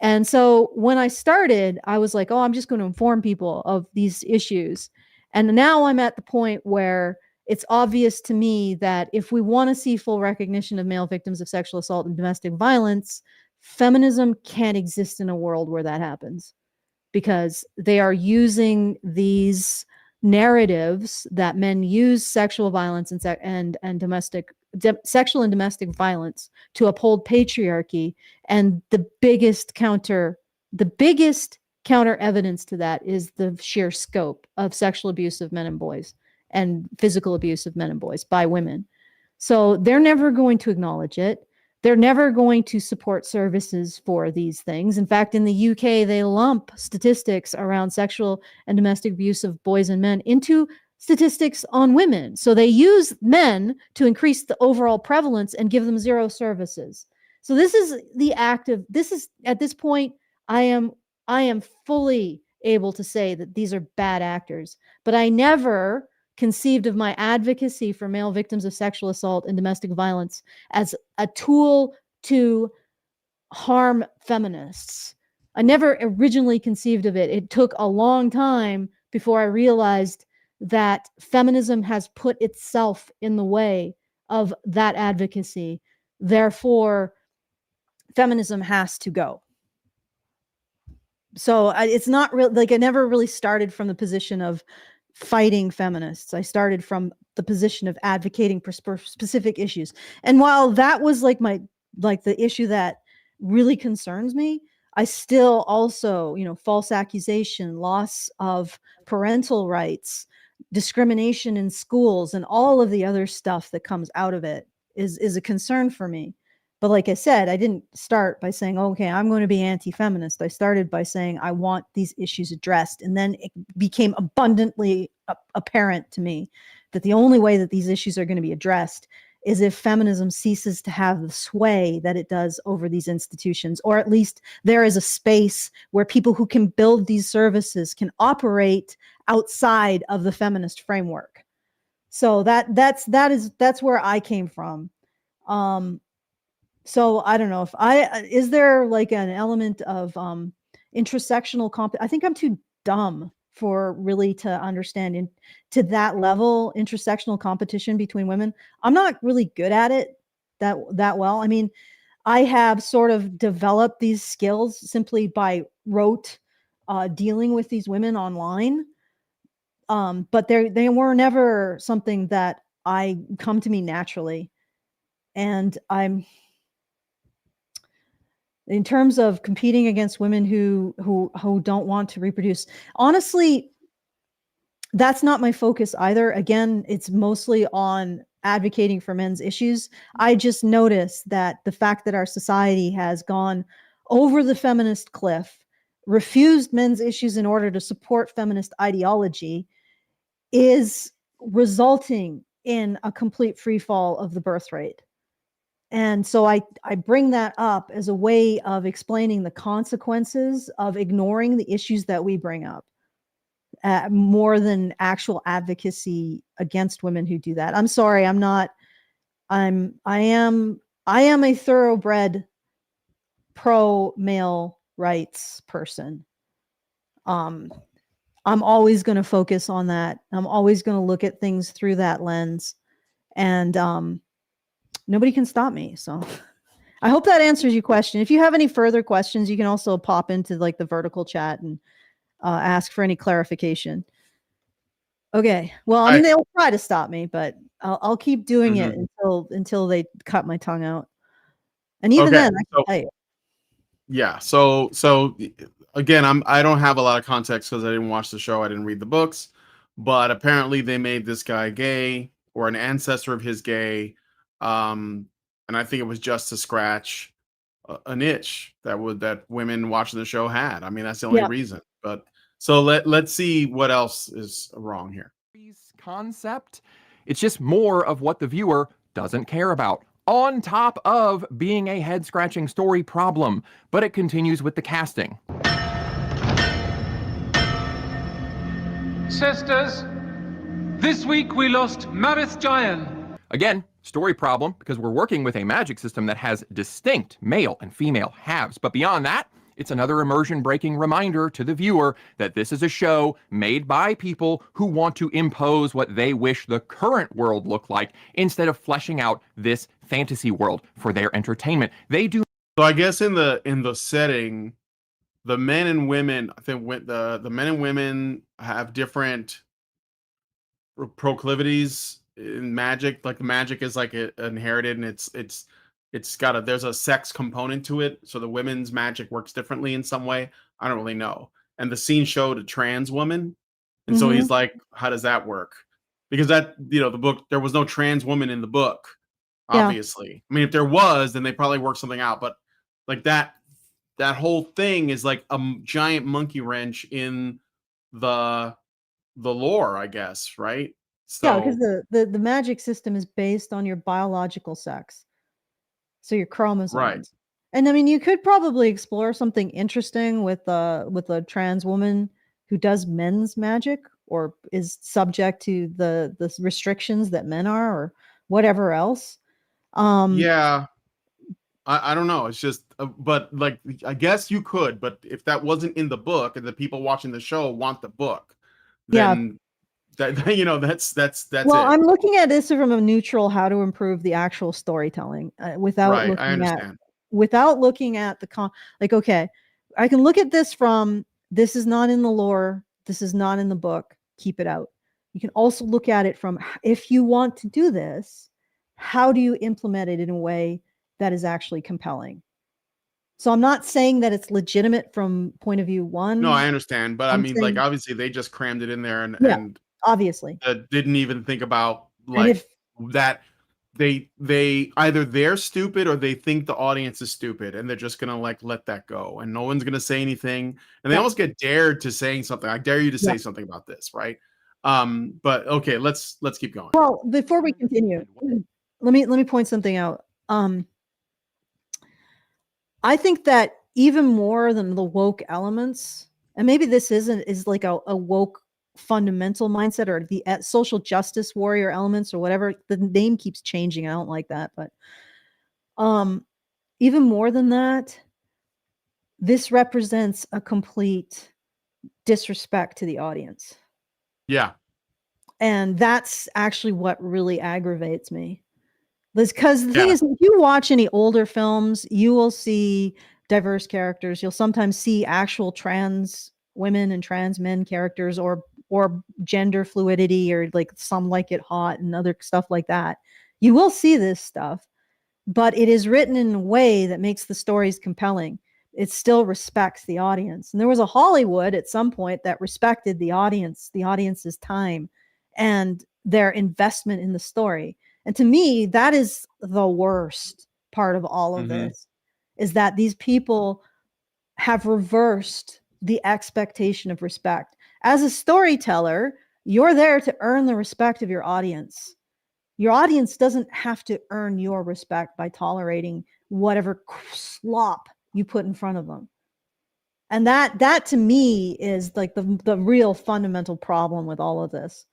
And so when I started, I was like, oh, I'm just going to inform people of these issues. And now I'm at the point where it's obvious to me that if we want to see full recognition of male victims of sexual assault and domestic violence, feminism can't exist in a world where that happens, because they are using these narratives that men use sexual violence and domestic sexual and domestic violence to uphold patriarchy. And the biggest counter evidence to that is the sheer scope of sexual abuse of men and boys and physical abuse of men and boys by women. So they're never going to acknowledge it. They're never going to support services for these things. In fact, in the UK, they lump statistics around sexual and domestic abuse of boys and men into statistics on women. So they use men to increase the overall prevalence and give them zero services. So this is at this point, I am fully able to say that these are bad actors, but I never conceived of my advocacy for male victims of sexual assault and domestic violence as a tool to harm feminists. I never originally conceived of it. It took a long time before I realized that feminism has put itself in the way of that advocacy. Therefore, feminism has to go. So it's not real, like, I never really started from the position of fighting feminists. I started from the position of advocating for specific issues. And while that was like the issue that really concerns me, I still also, false accusation, loss of parental rights, discrimination in schools, and all of the other stuff that comes out of it is a concern for me. But like I said, I didn't start by saying, oh, okay, I'm going to be anti-feminist. I started by saying I want these issues addressed. And then it became abundantly apparent to me that the only way that these issues are going to be addressed is if feminism ceases to have the sway that it does over these institutions, or at least there is a space where people who can build these services can operate outside of the feminist framework. So that's where I came from. So I don't know if is there like an element of intersectional I think I'm too dumb for really to understand to that level intersectional competition between women. I'm not really good at it that well. I mean, I have sort of developed these skills simply by rote dealing with these women online. But they were never something that I come to me naturally. And in terms of competing against women who don't want to reproduce, honestly, that's not my focus either. Again, it's mostly on advocating for men's issues. I just noticed that the fact that our society has gone over the feminist cliff, refused men's issues in order to support feminist ideology, is resulting in a complete free fall of the birth rate. And so I bring that up as a way of explaining the consequences of ignoring the issues that we bring up, more than actual advocacy against women who do that. I'm sorry, I am a thoroughbred pro-male rights person. I'm always going to focus on that. I'm always going to look at things through that lens, and nobody can stop me. So I hope that answers your question. If you have any further questions, you can also pop into like the vertical chat and ask for any clarification. Okay. Well, I mean, they'll try to stop me, but I'll keep doing it until they cut my tongue out. And even then, I can tell you. Yeah. So again, I don't have a lot of context because I didn't watch the show. I didn't read the books, but apparently they made this guy gay or an ancestor of his gay. And I think it was just to scratch an itch that women watching the show had. I mean, that's the only reason. But so let's see what else is wrong here. Concept. It's just more of what the viewer doesn't care about, on top of being a head-scratching story problem. But it continues with the casting. Sisters, this week we lost Marith Jayan. Again, story problem, because we're working with a magic system that has distinct male and female halves. But beyond that, it's another immersion-breaking reminder to the viewer that this is a show made by people who want to impose what they wish the current world looked like instead of fleshing out this fantasy world for their entertainment. They do. So I guess in the setting, the men and women, I think the men and women have different proclivities in magic. Like the magic is like inherited, and it's got there's a sex component to it. So the women's magic works differently in some way. I don't really know. And the scene showed a trans woman, and so he's like, "How does that work?" Because that the book, there was no trans woman in the book. Obviously, I mean, if there was, then they probably worked something out. But like that whole thing is like a giant monkey wrench in the lore, I guess, right? So, because the magic system is based on your biological sex, so your chromosomes. Right. And I mean, you could probably explore something interesting with a trans woman who does men's magic or is subject to the restrictions that men are, or whatever else. Yeah. I don't know. It's just, but like, I guess you could, but if that wasn't in the book and the people watching the show want the book, then that's well, it. I'm looking at this from a neutral, how to improve the actual storytelling without Right, looking I understand. at the like, okay, I can look at this from, this is not in the lore, this is not in the book, keep it out. You can also look at it from, if you want to do this, how do you implement it in a way that is actually compelling? So I'm not saying that it's legitimate from point of view one. No, I understand, but I I'm mean, saying, like, obviously they just crammed it in there and obviously. didn't even think about And like that they either they're stupid or they think the audience is stupid and they're just gonna like let that go and no one's gonna say anything, and they almost get dared to saying something. I dare you to say something about this, right? But okay, let's keep going. Well, before we continue, let me point something out. I think that even more than the woke elements, and maybe this is like a woke fundamental mindset, or the social justice warrior elements, or whatever. The name keeps changing. I don't like that, but even more than that, this represents a complete disrespect to the audience. Yeah. And that's actually what really aggravates me. Because the thing is, if you watch any older films, you will see diverse characters. You'll sometimes see actual trans women and trans men characters, or gender fluidity, or like some like it hot and other stuff like that. You will see this stuff, but it is written in a way that makes the stories compelling. It still respects the audience. And there was a Hollywood at some point that respected the audience's time and their investment in the story. And to me, that is the worst part of all of this, is that these people have reversed the expectation of respect. As a storyteller, you're there to earn the respect of your audience. Your audience doesn't have to earn your respect by tolerating whatever slop you put in front of them. And that to me is like the real fundamental problem with all of this.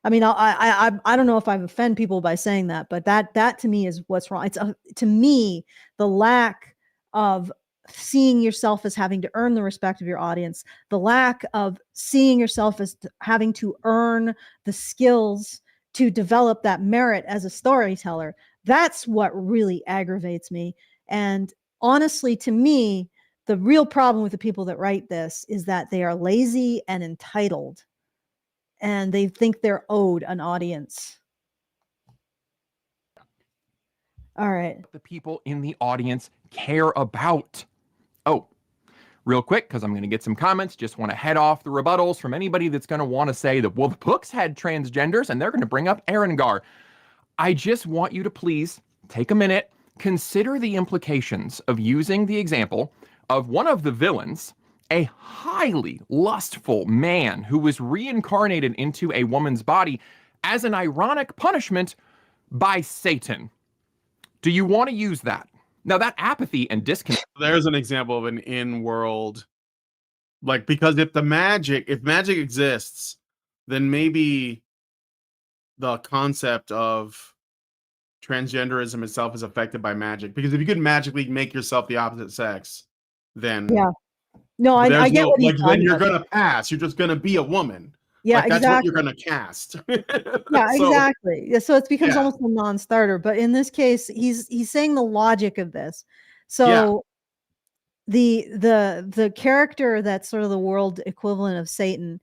I mean, I don't know if I've offended people by saying that, but that to me is what's wrong. It's to me, the lack of seeing yourself as having to earn the respect of your audience, the lack of seeing yourself as having to earn the skills to develop that merit as a storyteller. That's what really aggravates me. And honestly, to me, the real problem with the people that write this is that they are lazy and entitled, and they think they're owed an audience. All right. The people in the audience care about. Oh, real quick, because I'm going to get some comments, just want to head off the rebuttals from anybody that's going to want to say that, well, the books had transgenders and they're going to bring up Erengar. I just want you to please take a minute, consider the implications of using the example of one of the villains, a highly lustful man who was reincarnated into a woman's body as an ironic punishment by Satan. Do you want to use that? Now, that apathy and disconnect. There's an example of an in-world, like, because if magic exists, then maybe the concept of transgenderism itself is affected by magic. Because if you could magically make yourself the opposite sex, then Yeah. No, I there's get no, what he's like, then talking you're about. gonna pass. You're just gonna be a woman. Yeah, Like, that's what exactly. you're gonna cast. Yeah, So, exactly. Yeah, so it becomes yeah. almost a non-starter. But in this case, he's saying the logic of this. So the character that's sort of the world equivalent of Satan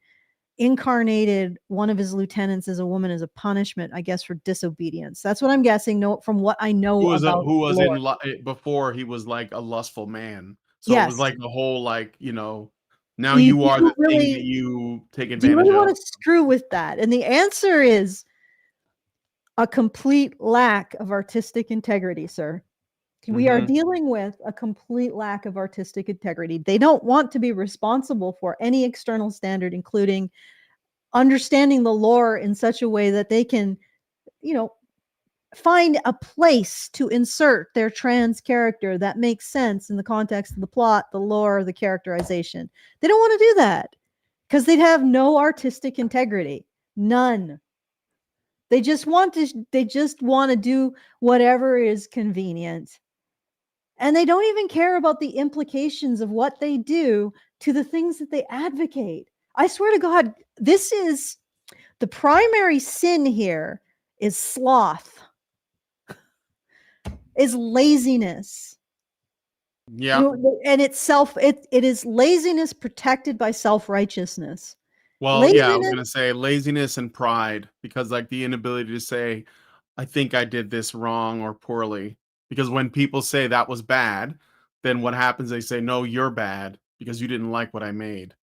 incarnated one of his lieutenants as a woman as a punishment, I guess, for disobedience. That's what I'm guessing. No, from what I know who was about lore. before he was like a lustful man. So it was Yes. like the whole, like, you know, now Do you are you the thing really that you take do you advantage really of. want to screw with that? And the answer is a complete lack of artistic integrity, sir. We are dealing with a complete lack of artistic integrity. They don't want to be responsible for any external standard, including understanding the lore in such a way that they can, you know, find a place to insert their trans character that makes sense in the context of the plot, the lore, the characterization. They don't want to do that because they'd have no artistic integrity. None. They just want to do whatever is convenient. And they don't even care about the implications of what they do to the things that they advocate. I swear to God, this is the primary sin here is sloth, is laziness. Yeah. You know, and it is laziness protected by self-righteousness. Well, yeah, I was Laziness, gonna say laziness and pride, because like the inability to say, I think I did this wrong or poorly. Because when people say that was bad, then what happens? They say, no, you're bad because you didn't like what I made.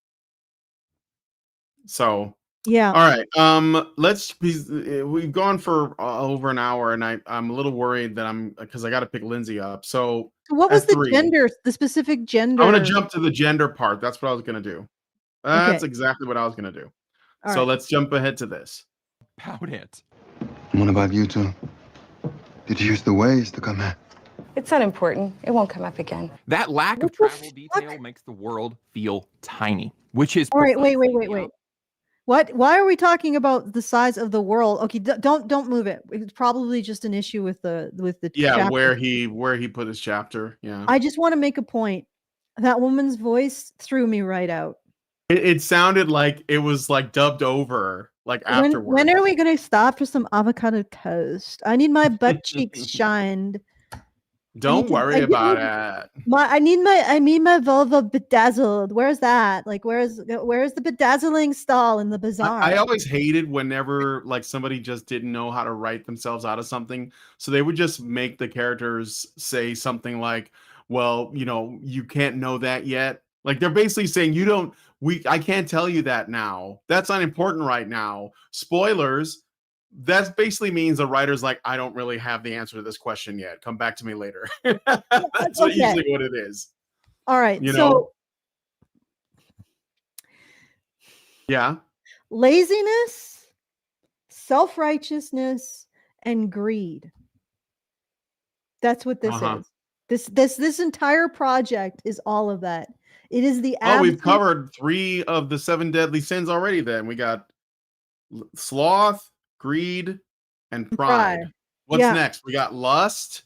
So, yeah. all right. We've gone for over an hour, and I'm a little worried that because I got to pick Lindsay up. So So what was at the 3, gender, the specific gender? I want to jump to the gender part. That's what I was gonna do. That's Okay. exactly what I was gonna do. All So right. let's jump ahead to this. About it. What about you two? Did you use the ways to come here? It's unimportant. It won't come up again. That lack of What the travel detail fuck? makes the world feel tiny, which is All right, wait. precisely What? Why are we talking about the size of the world? Okay, don't move it. It's probably just an issue with the Yeah, chapter. where he put his chapter. Yeah, I just want to make a point. That woman's voice threw me right out. it sounded like it was like dubbed over, like afterwards. When are we gonna stop for some avocado toast? I need my butt cheeks shined. Don't worry about it. I need my vulva bedazzled. Where's that? Like, where's the bedazzling stall in the bazaar? I always hated whenever like somebody just didn't know how to write themselves out of something, so they would just make the characters say something like, "Well, you know, you can't know that yet." Like they're basically saying, "You don't. I can't tell you that now. That's not important right now." Spoilers. That basically means the writer's like, I don't really have the answer to this question yet. Come back to me later. That's usually what it is. All right. You so know? Yeah. Laziness, self-righteousness, and greed. That's what this is. This entire project is all of that. It is the we've covered 3 of the 7 deadly sins already. Then we got sloth, greed, and pride. What's next? We got lust.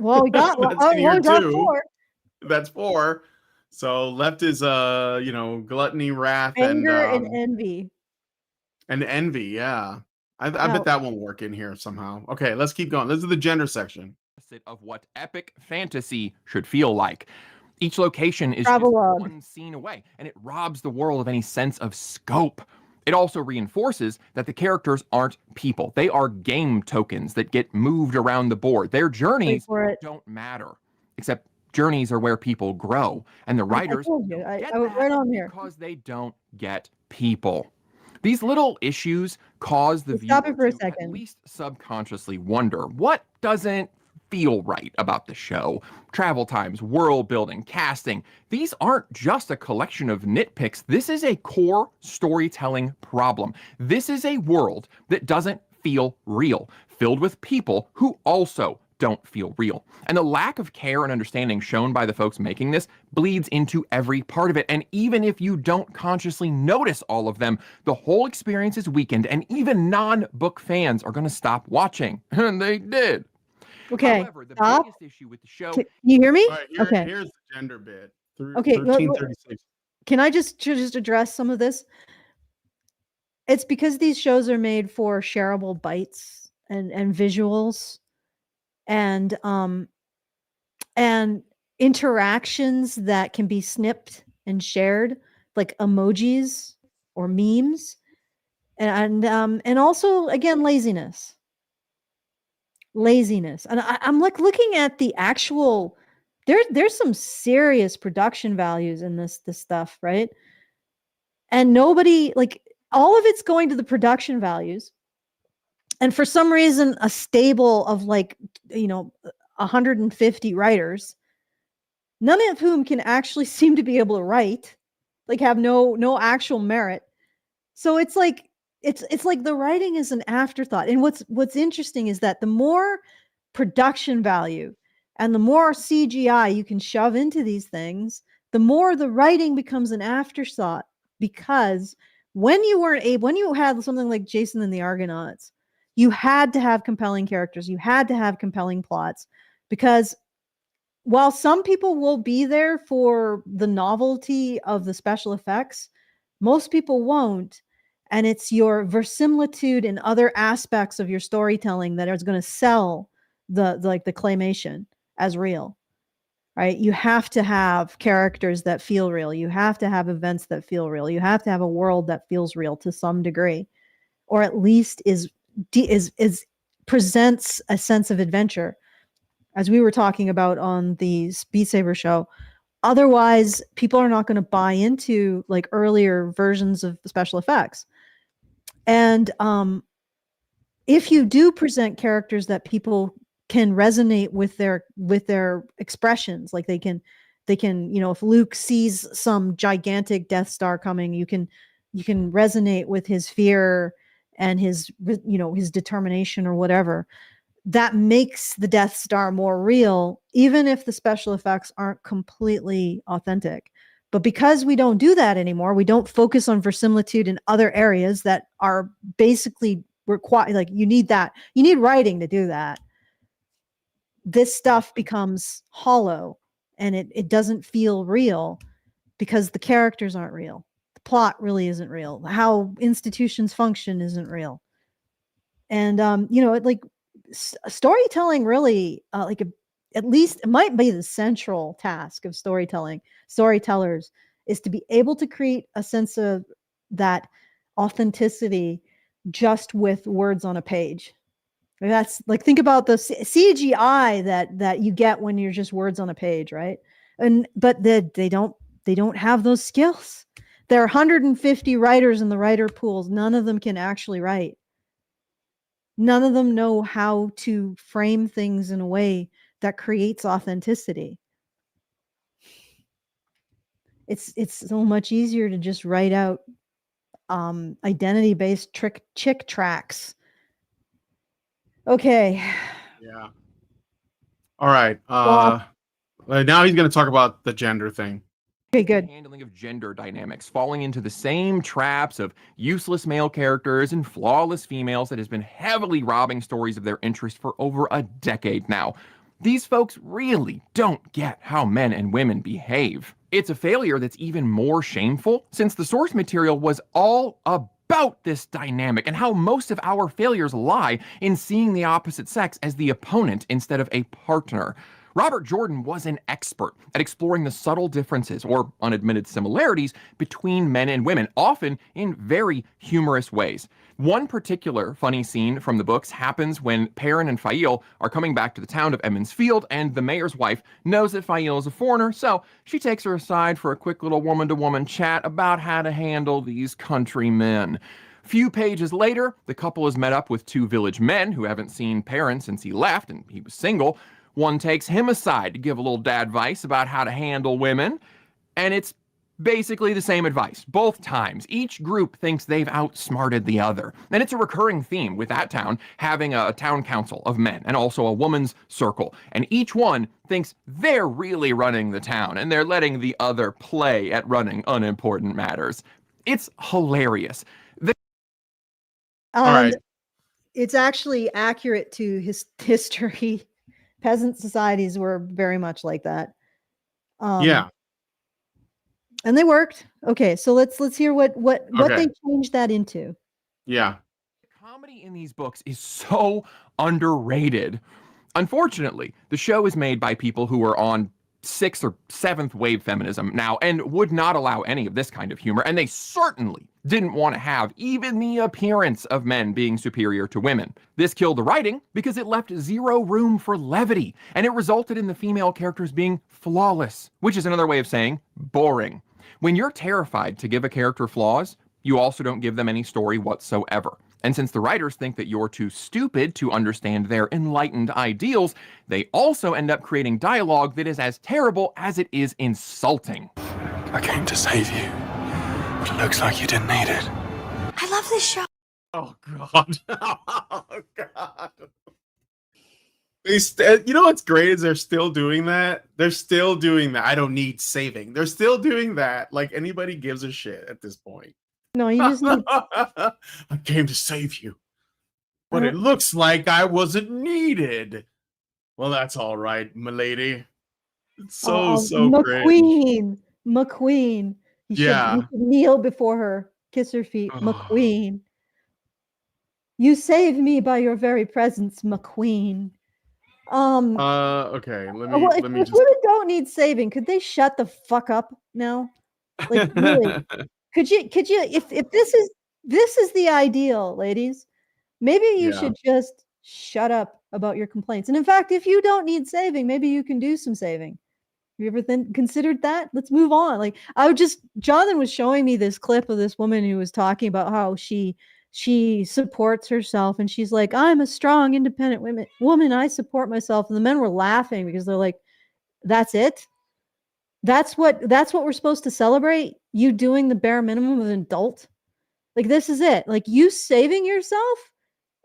Well, we got That's in here too. 4. That's 4. So left is gluttony, wrath, Anger and envy. and envy. Yeah, I Now- bet that won't work in here somehow. Okay, let's keep going. This is the gender section. Of what epic fantasy should feel like. Each location is just Travelogue. one scene away, and it robs the world of any sense of scope. It also reinforces that the characters aren't people. They are game tokens that get moved around the board. Their journeys don't matter, except journeys are where people grow, and the writers told you. don't get I was that right on here. because they don't get people. These little issues cause the Stop viewer it for a to second. at least subconsciously wonder what doesn't feel right about the show. Travel times, world building, casting. These aren't just a collection of nitpicks. This is a core storytelling problem. This is a world that doesn't feel real, filled with people who also don't feel real. And the lack of care and understanding shown by the folks making this bleeds into every part of it. And even if you don't consciously notice all of them, the whole experience is weakened, and even non-book fans are going to stop watching. And they did. Okay. However, the Stop. biggest issue with the show. Can you hear me? All right, Okay. Here's the gender bit. Okay, 1336. Can I just address some of this? It's because these shows are made for shareable bites and visuals and interactions that can be snipped and shared, like emojis or memes, and also again laziness. And I'm like looking at the actual. There's some serious production values in this stuff, right? And nobody, like, all of it's going to the production values, and for some reason a stable of 150 writers, none of whom can actually seem to be able to write, like have no actual merit. So it's like the writing is an afterthought. And what's interesting is that the more production value and the more CGI you can shove into these things, the more the writing becomes an afterthought. Because when you had something like Jason and the Argonauts, you had to have compelling characters, you had to have compelling plots, because while some people will be there for the novelty of the special effects, most people won't. And it's your verisimilitude and other aspects of your storytelling that is going to sell the claymation as real, right? You have to have characters that feel real. You have to have events that feel real. You have to have a world that feels real to some degree, or at least is presents a sense of adventure, as we were talking about on the Beat Saber show. Otherwise, people are not going to buy into like earlier versions of special effects. And if you do present characters that people can resonate with their expressions, like they can, if Luke sees some gigantic Death Star coming, you can resonate with his fear and his determination or whatever. That makes the Death Star more real, even if the special effects aren't completely authentic. But because we don't do that anymore, we don't focus on verisimilitude in other areas that are basically required. Like you need writing to do that. This stuff becomes hollow, and it doesn't feel real because the characters aren't real. The plot really isn't real. How institutions function isn't real. And storytelling really, at least it might be the central task of storytellers, is to be able to create a sense of that authenticity just with words on a page. That's like, think about the CGI that you get when you're just words on a page, right? But they don't have those skills. There are 150 writers in the writer pools. None of them can actually write. None of them know how to frame things in a way that creates authenticity. It's so much easier to just write out identity-based chick tracks. Okay. Yeah. All right. Now he's going to talk about the gender thing. Okay, good. Handling of gender dynamics, falling into the same traps of useless male characters and flawless females that has been heavily robbing stories of their interest for over a decade now. These folks really don't get how men and women behave. It's a failure that's even more shameful since the source material was all about this dynamic and how most of our failures lie in seeing the opposite sex as the opponent instead of a partner. Robert Jordan was an expert at exploring the subtle differences or unadmitted similarities between men and women, often in very humorous ways. One particular funny scene from the books happens when Perrin and Fail are coming back to the town of Emmons Field, and the mayor's wife knows that Fail is a foreigner, so she takes her aside for a quick little woman-to-woman chat about how to handle these country men. Few pages later, the couple is met up with two village men who haven't seen Perrin since he left and he was single. One takes him aside to give a little dadvice about how to handle women, and it's basically the same advice, both times. Each group thinks they've outsmarted the other. And it's a recurring theme with that town having a town council of men and also a woman's circle. And each one thinks they're really running the town and they're letting the other play at running unimportant matters. It's hilarious. All right. And it's actually accurate to history. Peasant societies were very much like that. Yeah. And they worked. Okay, so let's hear what Okay. they changed that into. Yeah. Comedy in these books is so underrated. Unfortunately, the show is made by people who are on 6th or 7th wave feminism now and would not allow any of this kind of humor, and they certainly didn't want to have even the appearance of men being superior to women. This killed the writing because it left zero room for levity, and it resulted in the female characters being flawless, which is another way of saying boring. When you're terrified to give a character flaws, you also don't give them any story whatsoever. And since the writers think that you're too stupid to understand their enlightened ideals, they also end up creating dialogue that is as terrible as it is insulting. I came to save you, but it looks like you didn't need it. I love this show. Oh God. Oh God. You know what's great is they're still doing that. They're still doing that. I don't need saving. They're still doing that. Like anybody gives a shit at this point. No, you just need. I came to save you, but it looks like I wasn't needed. Well, that's all right, milady. It's so cringe. McQueen. You should kneel before her, kiss her feet. McQueen. You saved me by your very presence, McQueen. Okay. Let me if just. women don't need saving, could they shut the fuck up now? Like really? Could you if this is the ideal, ladies, maybe you should just shut up about your complaints. And in fact, if you don't need saving, maybe you can do some saving. Have you ever considered that? Let's move on. Like Jonathan was showing me this clip of this woman who was talking about how she supports herself and she's like, I'm a strong, independent woman. I support myself. And the men were laughing because they're like, that's it. That's what we're supposed to celebrate. You doing the bare minimum of an adult. Like, this is it. Like, you saving yourself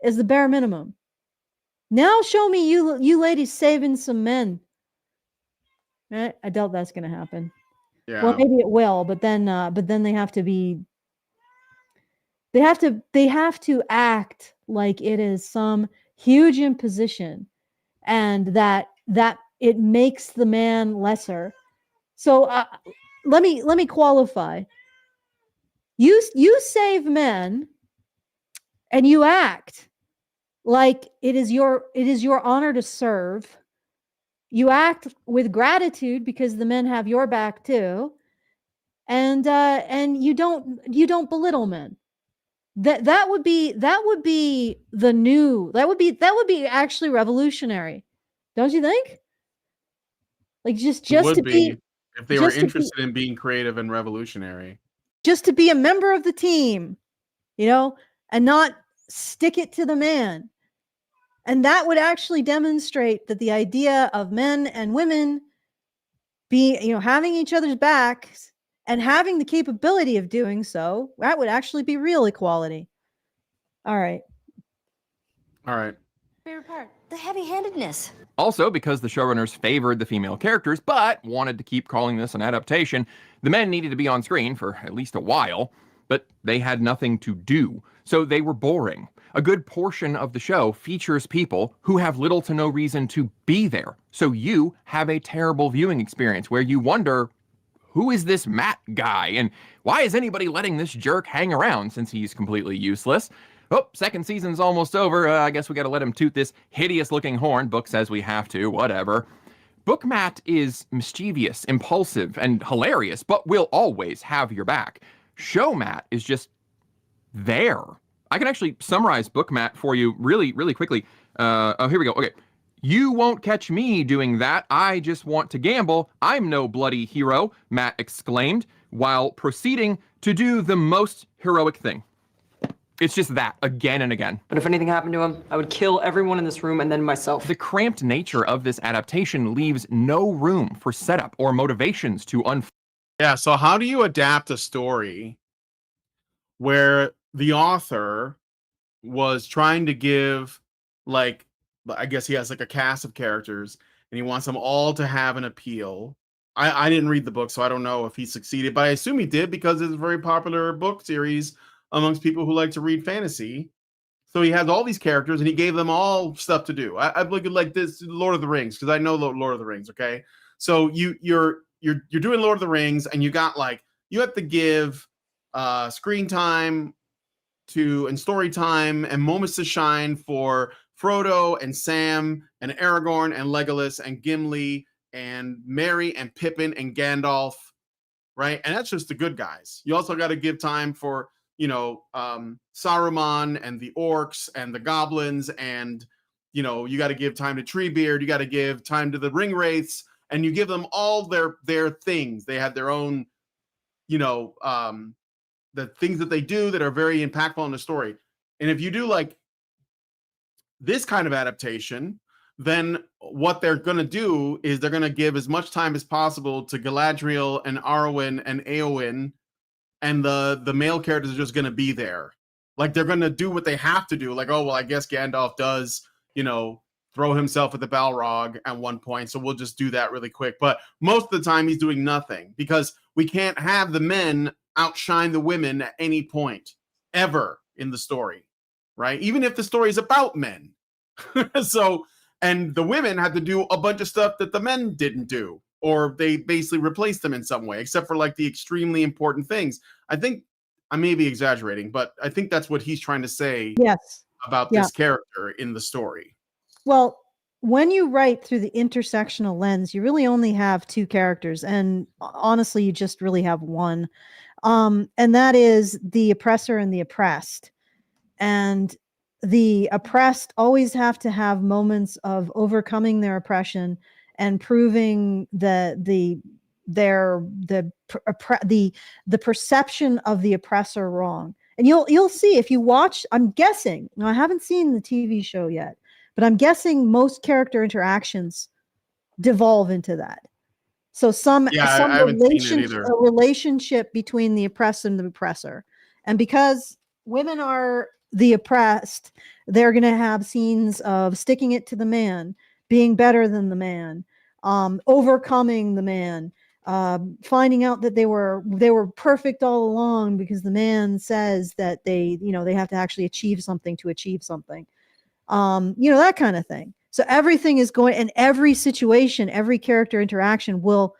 is the bare minimum. Now show me you ladies saving some men. Right? I doubt that's going to happen. Yeah. Well, maybe it will, but then they have to be. They have to act like it is some huge imposition, and that it makes the man lesser. So let me qualify. You save men, and you act like it is your honor to serve. You act with gratitude because the men have your back too, and you don't belittle men. That would be actually revolutionary, don't you think? Like just would to be if they were just to be- interested in being creative and revolutionary. just to be a member of the team, and not stick it to the man. And that would actually demonstrate that the idea of men and women having each other's backs and having the capability of doing so, that would actually be real equality. All right. Favorite part, the heavy-handedness. Also, because the showrunners favored the female characters, but wanted to keep calling this an adaptation, the men needed to be on screen for at least a while, but they had nothing to do, so they were boring. A good portion of the show features people who have little to no reason to be there. So you have a terrible viewing experience where you wonder, who is this Matt guy? And why is anybody letting this jerk hang around since he's completely useless? Oh, second season's almost over. I guess we gotta let him toot this hideous looking horn. Book says we have to, whatever. Book Matt is mischievous, impulsive, and hilarious, but will always have your back. Show Matt is just there. I can actually summarize Book Matt for you really, really quickly. Oh, here we go. Okay. You won't catch me doing that. I just want to gamble. I'm no bloody hero, Matt exclaimed, while proceeding to do the most heroic thing. It's just that, again and again. But if anything happened to him, I would kill everyone in this room and then myself. The cramped nature of this adaptation leaves no room for setup or motivations to unfold. Yeah, so how do you adapt a story where the author was trying to give, like, I guess he has like a cast of characters and he wants them all to have an appeal. I didn't read the book, so I don't know if he succeeded, but I assume he did because it's a very popular book series amongst people who like to read fantasy. So he has all these characters and he gave them all stuff to do. I look at like this Lord of the Rings because I know Lord of the Rings. Okay, so you're doing Lord of the Rings and you got like you have to give screen time and story time and moments to shine for Frodo and Sam and Aragorn and Legolas and Gimli and Merry and Pippin and Gandalf, right? And that's just the good guys. You also got to give time for, Saruman and the orcs and the goblins, and you got to give time to Treebeard, you got to give time to the ring wraiths, and you give them all their things. They have their own, the things that they do that are very impactful in the story. And if you do like this kind of adaptation, then what they're going to do is they're going to give as much time as possible to Galadriel and Arwen and Eowyn, and the male characters are just going to be there. Like they're going to do what they have to do. Like, oh, well, I guess Gandalf does, throw himself at the Balrog at one point, so we'll just do that really quick. But most of the time he's doing nothing because we can't have the men outshine the women at any point ever in the story, right? Even if the story is about men. So, and the women have to do a bunch of stuff that the men didn't do, or they basically replaced them in some way, except for like the extremely important things. I think I may be exaggerating, but I think that's what he's trying to say about this character in the story. Well, when you write through the intersectional lens, you really only have two characters, and honestly, you just really have one. And that is the oppressor and the oppressed. And the oppressed always have to have moments of overcoming their oppression and proving the perception of the oppressor wrong. And you'll see if you watch, I'm guessing, now I haven't seen the TV show yet, but I'm guessing most character interactions devolve into that. So some relationship between the oppressed and the oppressor. And because women are the oppressed, they're going to have scenes of sticking it to the man, being better than the man, overcoming the man, finding out that they were perfect all along because the man says that they have to actually achieve something to achieve something. That kind of thing. So everything is going, and every situation, every character interaction will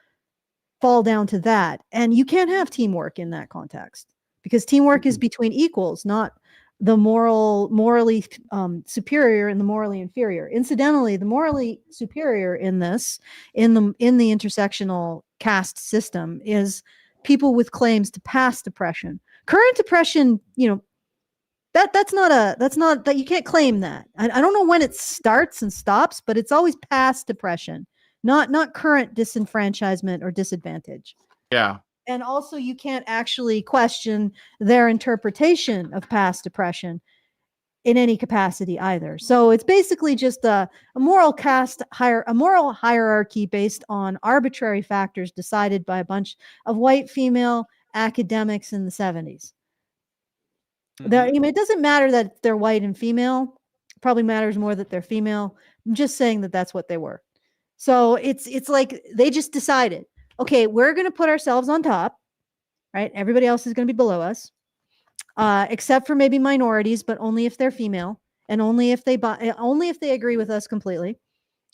fall down to that. And you can't have teamwork in that context because teamwork is between equals, not the morally superior and the morally inferior. Incidentally, the morally superior in this, in the intersectional caste system, is people with claims to past oppression. Current oppression, that's not that you can't claim that. I don't know when it starts and stops, but it's always past oppression, not current disenfranchisement or disadvantage. Yeah. And also you can't actually question their interpretation of past oppression in any capacity either. So it's basically just a moral hierarchy based on arbitrary factors decided by a bunch of white female academics in the 70s. It doesn't matter that they're white and female. It probably matters more that they're female. I'm just saying that that's what they were. So it's like they just decided, okay, we're going to put ourselves on top, right? Everybody else is going to be below us. except for maybe minorities, but only if they're female and only if they agree with us completely.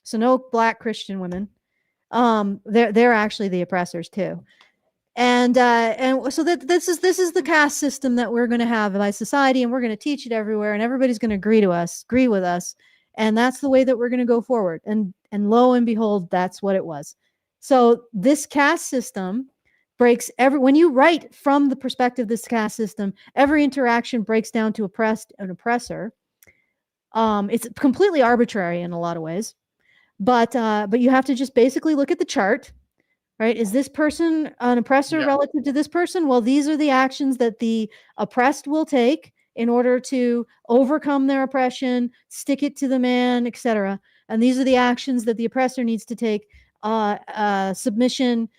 So no Black Christian women. They're actually the oppressors too. And so that this is the caste system that we're going to have by society, and we're going to teach it everywhere, and everybody's going to agree with us, and that's the way that we're going to go forward. And lo and behold, that's what it was. So this caste system breaks when you write from the perspective of this caste system, every interaction breaks down to oppressed and oppressor. It's completely arbitrary in a lot of ways, but you have to just basically look at the chart. Right? Is this person an oppressor relative to this person? Well, these are the actions that the oppressed will take in order to overcome their oppression, stick it to the man, etc. And these are the actions that the oppressor needs to take: submission,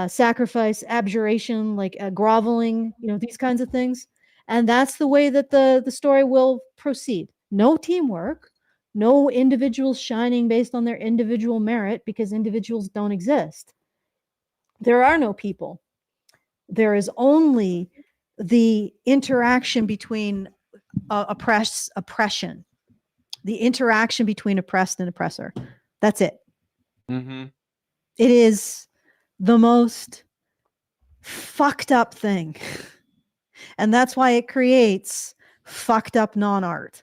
sacrifice, abjuration, like groveling, these kinds of things. And that's the way that the story will proceed. No teamwork, no individuals shining based on their individual merit, because individuals don't exist. There are no people. There is only the interaction between oppression, the interaction between oppressed and oppressor. That's it. Mm-hmm. It is the most fucked up thing. And that's why it creates fucked up non-art.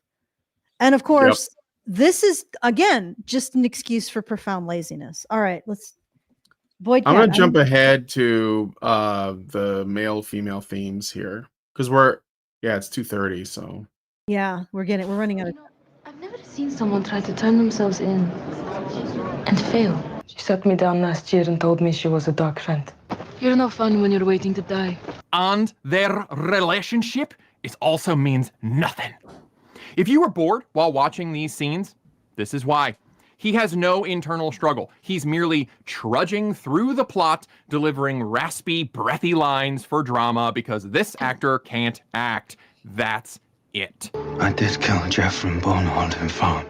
And of course, this is, again, just an excuse for profound laziness. All right, let's... I'm going to jump ahead to the male-female themes here, because it's 2:30, so... Yeah, we're running out of... I've never seen someone try to turn themselves in and fail. She sat me down last year and told me she was a dark friend. You're no fun when you're waiting to die. And their relationship also means nothing. If you were bored while watching these scenes, this is why. He has no internal struggle. He's merely trudging through the plot, delivering raspy, breathy lines for drama because this actor can't act. That's it. I did kill Jeff from Boneholding Farm.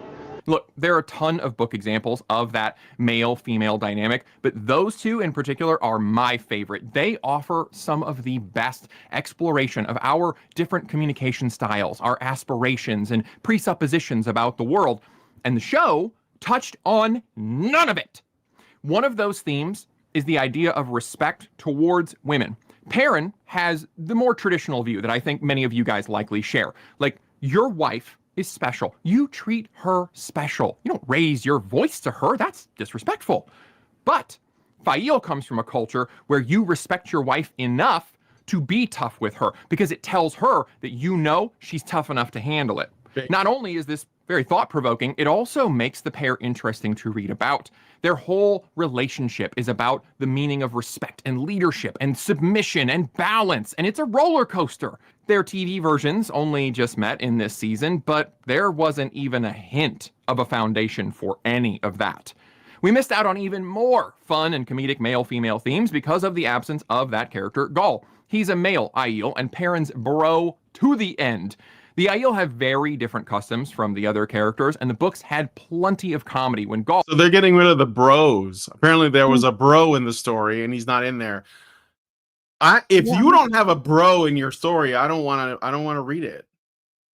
Look, there are a ton of book examples of that male-female dynamic, but those two in particular are my favorite. They offer some of the best exploration of our different communication styles, our aspirations and presuppositions about the world, and the show touched on none of it. One of those themes is the idea of respect towards women. Perrin has the more traditional view that I think many of you guys likely share. Like, your wife is special. You treat her special. You don't raise your voice to her. That's disrespectful. But Fail comes from a culture where you respect your wife enough to be tough with her because it tells her that you know she's tough enough to handle it. Not only is this very thought-provoking, it also makes the pair interesting to read about. Their whole relationship is about the meaning of respect and leadership and submission and balance, and it's a roller coaster. Their TV versions only just met in this season, but there wasn't even a hint of a foundation for any of that. We missed out on even more fun and comedic male-female themes because of the absence of that character, Gaul. He's a male Aiel and Perrin's bro to the end. The Aiel have very different customs from the other characters, and the books had plenty of comedy when Gaul... So they're getting rid of the bros. Apparently there was a bro in the story, and he's not in there. If you don't have a bro in your story, I don't want to read it.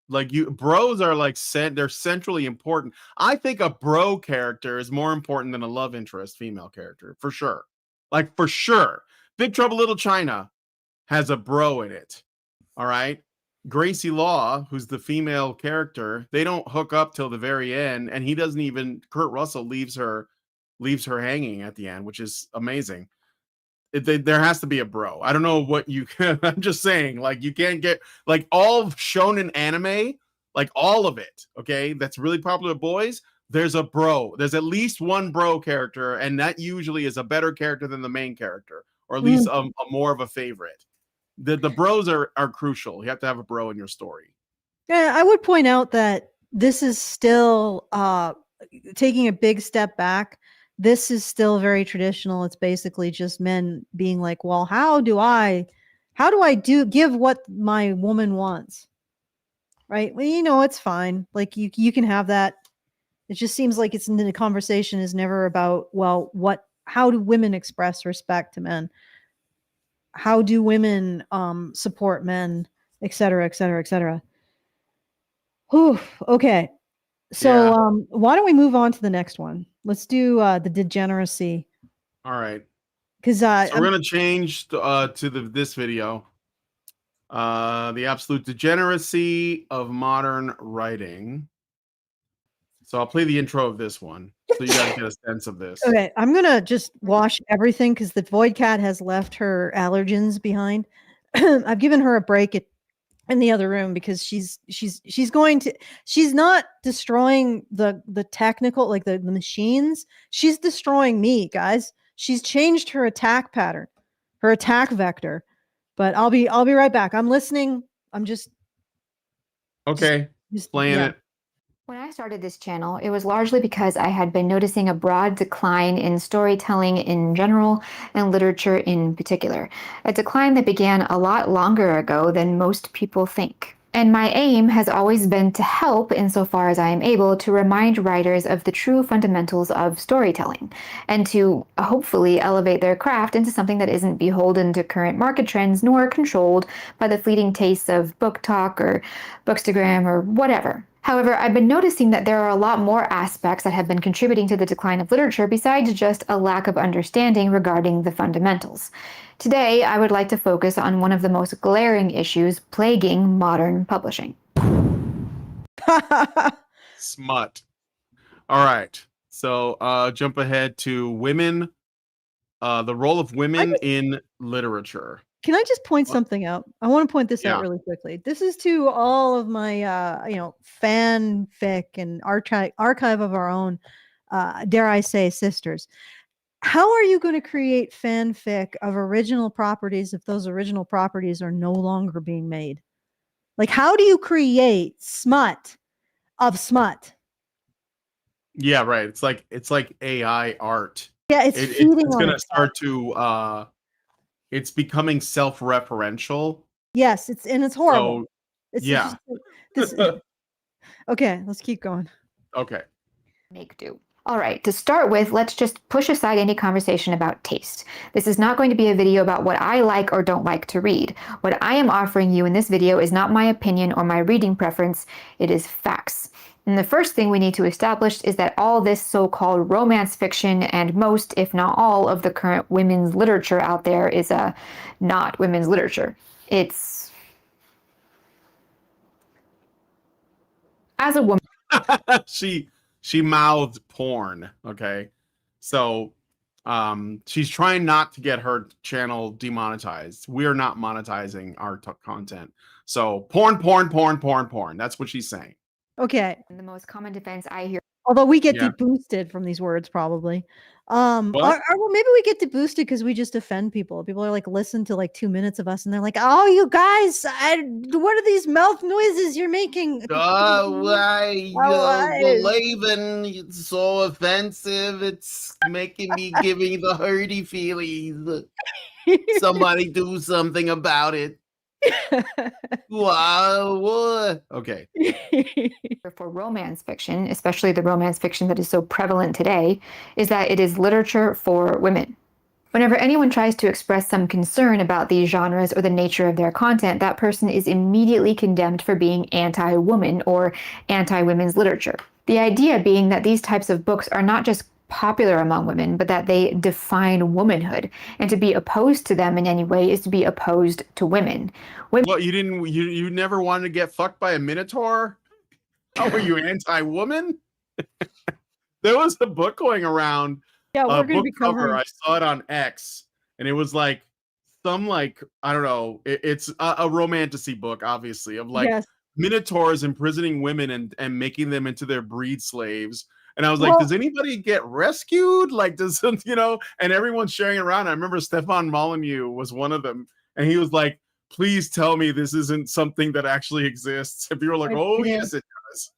Like, bros are like they're centrally important. I think a bro character is more important than a love interest female character, for sure. Like, for sure. Big Trouble Little China has a bro in it. All right. Gracie Law, who's the female character, they don't hook up till the very end, and he doesn't even... Kurt Russell leaves her hanging at the end, which is amazing. There has to be a bro. I don't know what you can... I'm just saying, like, you can't get... Like, all shonen anime, like, all of it, okay, that's really popular with boys, there's a bro. There's at least one bro character, and that usually is a better character than the main character, or at least a more of a favorite. The bros are crucial. You have to have a bro in your story. Yeah, I would point out that this is still taking a big step back. This is still very traditional. It's basically just men being like, well, how do I give what my woman wants? Right? Well, it's fine. Like, you can have that. It just seems like the conversation is never about, well, how do women express respect to men? how do women support men, et cetera, et cetera, et cetera. Whew, okay. So why don't we move on to the next one? Let's do the degeneracy. All right. Because so we're gonna change to this video. The absolute degeneracy of modern writing. So I'll play the intro of this one so you guys get a sense of this. Okay, I'm gonna just wash everything because the void cat has left her allergens behind. I've given her a break in the other room because she's not destroying the technical, like the machines. She's destroying me, guys. She's changed her attack pattern, her attack vector. But I'll be right back. I'm listening. I'm just okay. Just playing it. When I started this channel, it was largely because I had been noticing a broad decline in storytelling in general and literature in particular. A decline that began a lot longer ago than most people think. And my aim has always been to help, insofar as I am able, to remind writers of the true fundamentals of storytelling, and to hopefully elevate their craft into something that isn't beholden to current market trends nor controlled by the fleeting tastes of book talk or bookstagram or whatever. However, I've been noticing that there are a lot more aspects that have been contributing to the decline of literature besides just a lack of understanding regarding the fundamentals. Today, I would like to focus on one of the most glaring issues plaguing modern publishing. Smut. All right. So jump ahead to women, the role of women in literature. Can I just point something out? I want to point this out Yeah. really quickly. This is to all of my fanfic and archive of our own, dare I say, sisters. How are you going to create fanfic of original properties if those original properties are no longer being made? Like, how do you create smut of smut? Yeah, right. It's like AI art. Yeah, it's feeding it's on gonna itself. start to it's becoming self-referential. Yes, it's horrible. So, It's yeah. just okay, let's keep going. Okay. Make do. All right, to start with, let's just push aside any conversation about taste. This is not going to be a video about what I like or don't like to read. What I am offering you in this video is not my opinion or my reading preference, it is facts. And the first thing we need to establish is that all this so-called romance fiction and most, if not all, of the current women's literature out there is not women's literature. It's... As a woman... she mouthed porn, okay? So she's trying not to get her channel demonetized. We are not monetizing our content. So porn. That's what she's saying. Okay. The most common defense I hear, although we get deboosted from these words probably. Well, maybe we get deboosted because we just offend people. People are like, listen to like 2 minutes of us and they're like, oh, you guys, what are these mouth noises you're making? Why believing it's so offensive? It's making me giving the hurty feelies. Somebody do something about it. Wow. Okay. For romance fiction, especially the romance fiction that is so prevalent today, is that it is literature for women. Whenever anyone tries to express some concern about these genres or the nature of their content, that person is immediately condemned for being anti-woman or anti-women's literature. The idea being that these types of books are not just popular among women, but that they define womanhood, and to be opposed to them in any way is to be opposed to women. What, you never wanted to get fucked by a minotaur? How were you anti-woman? There was a book going around. Yeah, we're gonna be cover. I saw it on X, and it was like some I don't know. It's a romantasy book, obviously, of like minotaurs imprisoning women and making them into their breed slaves. And I was like, does anybody get rescued? Like, does and everyone's sharing it around. I remember Stefan Molyneux was one of them, and he was like, please tell me this isn't something that actually exists. And people were like, oh, yes, it does.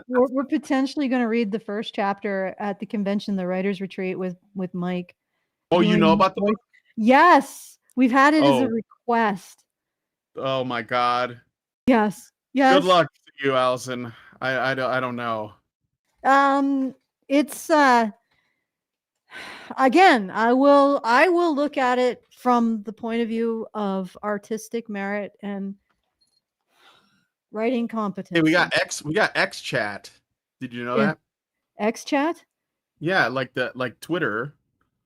we're potentially gonna read the first chapter at the convention, the writers retreat with Mike. Oh, you know about the book? Yes, we've had it as a request. Oh my God. Yes. Good luck to you, Allison. I don't know. It's Again, I will look at it from the point of view of artistic merit and writing competency. Hey, we got X chat. Did you know Yeah. that? X chat? Yeah, like Twitter.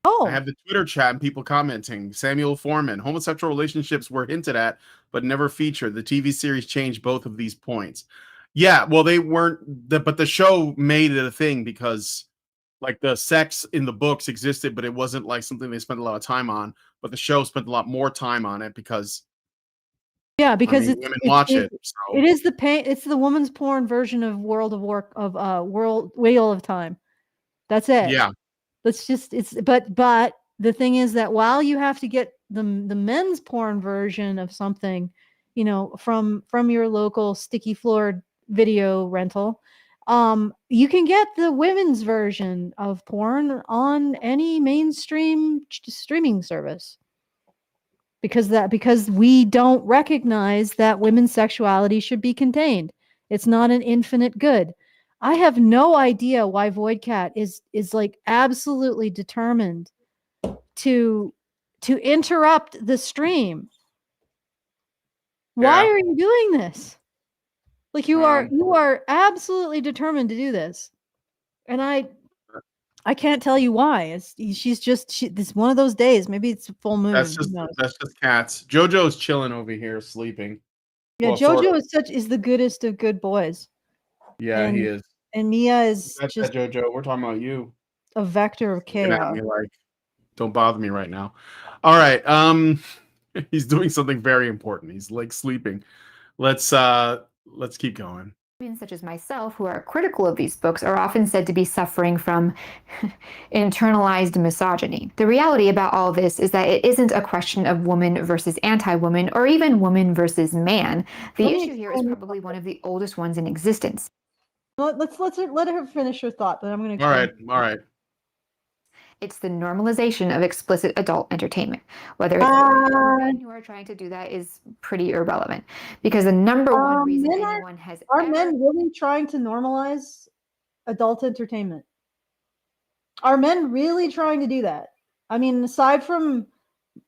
Oh. I have the Twitter chat and people commenting. Samuel Foreman, homosexual relationships were hinted at but never featured. The TV series changed both of these points. Yeah, well, they weren't, but the show made it a thing because like the sex in the books existed, but it wasn't like something they spent a lot of time on. But the show spent a lot more time on it because Yeah, because women watch it. it So is it's the woman's porn version of World of War of Wheel of Time. That's it. yeah, Let's just but the thing is that while you have to get the men's porn version of something, from your local sticky floored video rental, you can get the women's version of porn on any mainstream streaming service. Because we don't recognize that women's sexuality should be contained. It's not an infinite good. I have no idea why Voidcat is like absolutely determined to interrupt the stream. Why Yeah. are you doing this? Like you are absolutely determined to do this. And I can't tell you why. She's this one of those days. Maybe it's a full moon. that's just cats. JoJo's chilling over here sleeping. Yeah, Well, JoJo sort of. is the goodest of good boys. Yeah, he is. And Mia is That's just that JoJo. We're talking about you. a vector of Looking at chaos. me like, don't bother me right now. All right. He's doing something very important. He's like sleeping. Let's keep going. Such as myself, who are critical of these books, are often said to be suffering from internalized misogyny. The reality about all this is that it isn't a question of woman versus anti-woman, or even woman versus man. The issue here is probably one of the oldest ones in existence. Let's let her finish her thought, but I'm going to. All right. It's the normalization of explicit adult entertainment. Whether it's men who are trying to do that is pretty irrelevant, because the number one reason anyone has men really trying to normalize adult entertainment? Are men really trying to do that? I mean, aside from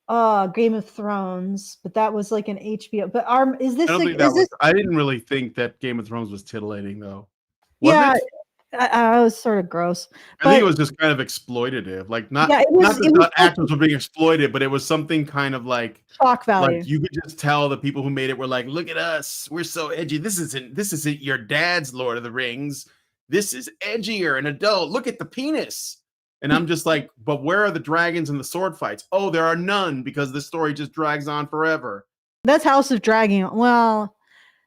Game of Thrones, but that was like an HBO. But is this? I didn't really think that Game of Thrones was titillating though. Was it? I was sort of gross. I think it was just kind of exploitative. Like not that the actors were being exploited, but it was something kind of like shock value. Like you could just tell the people who made it were like, look at us, we're so edgy. This isn't your dad's Lord of the Rings. This is edgier and adult. Look at the penis. And I'm just like, but where are the dragons and the sword fights? Oh, there are none because the story just drags on forever. That's House of Dragon. Well,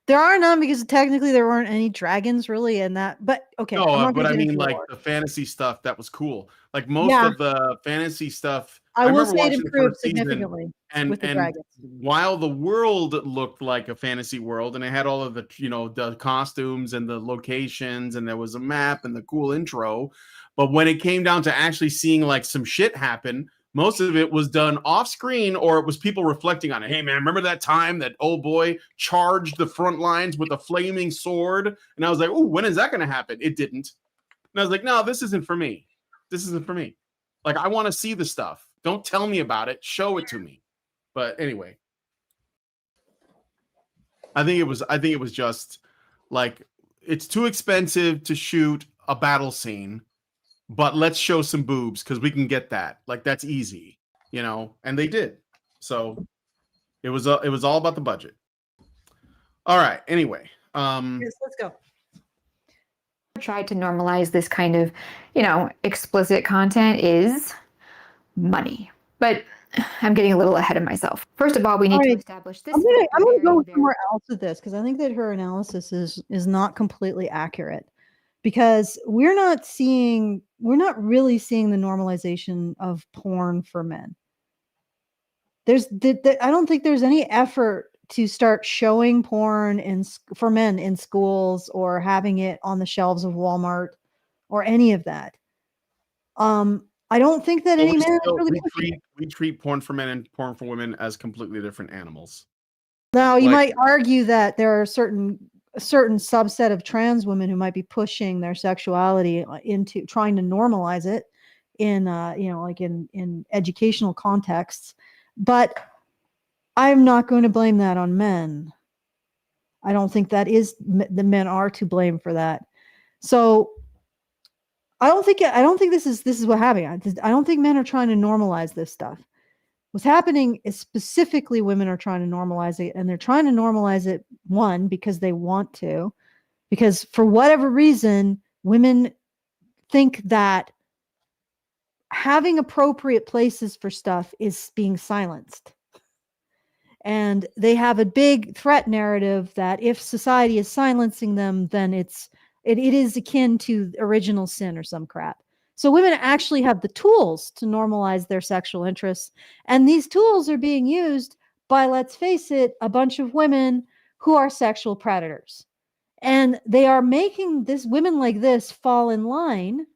there are none because technically there weren't any dragons really in that. But okay. No, but I mean like the fantasy stuff that was cool. Like most of the fantasy stuff. I will say it improved significantly with the dragons. While the world looked like a fantasy world and it had all of the, the costumes and the locations and there was a map and the cool intro, but when it came down to actually seeing like some shit happen, most of it was done off screen or it was people reflecting on it. Hey man, remember that time that old boy charged the front lines with a flaming sword? And I was like, oh, when is that going to happen? It didn't. And I was like, no, this isn't for me. This isn't for me. Like, I want to see the stuff. Don't tell me about it. Show it to me. But anyway, I think it was just like, it's too expensive to shoot a battle scene, but let's show some boobs because we can get that. Like, that's easy, and they did. So it was all about the budget. All right. Anyway, yes, let's go. Tried to normalize this kind of, explicit content is money. But I'm getting a little ahead of myself. First of all, we need to establish this. I'm going to go somewhere else with this because I think that her analysis is not completely accurate. Because we're not really seeing the normalization of porn for men. I don't think there's any effort to start showing porn for men in schools or having it on the shelves of Walmart or any of that. I don't think that any man we treat porn for men and porn for women as completely different animals. Now, you might argue that there are a certain subset of trans women who might be pushing their sexuality into trying to normalize it in like in educational contexts, but I'm not going to blame that on men. I don't think that is the men are to blame for that. So I don't think this is what happening. I don't think men are trying to normalize this stuff. What's happening is specifically women are trying to normalize it, and they're trying to normalize it, one, because they want to, because for whatever reason, women think that having appropriate places for stuff is being silenced. And they have a big threat narrative that if society is silencing them, then it is akin to original sin or some crap. So women actually have the tools to normalize their sexual interests. And these tools are being used by, let's face it, a bunch of women who are sexual predators. And they are making women like this fall in line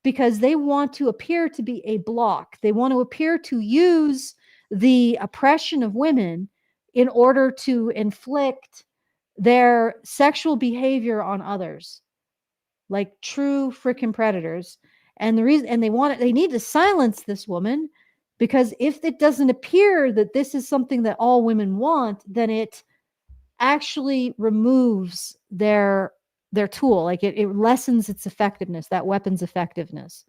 because they want to appear to be a block. They want to appear to use the oppression of women in order to inflict their sexual behavior on others, like true freaking predators. And the reason, and they need to silence this woman, because if it doesn't appear that this is something that all women want, then it actually removes their tool. Like it lessens its effectiveness, that weapon's effectiveness.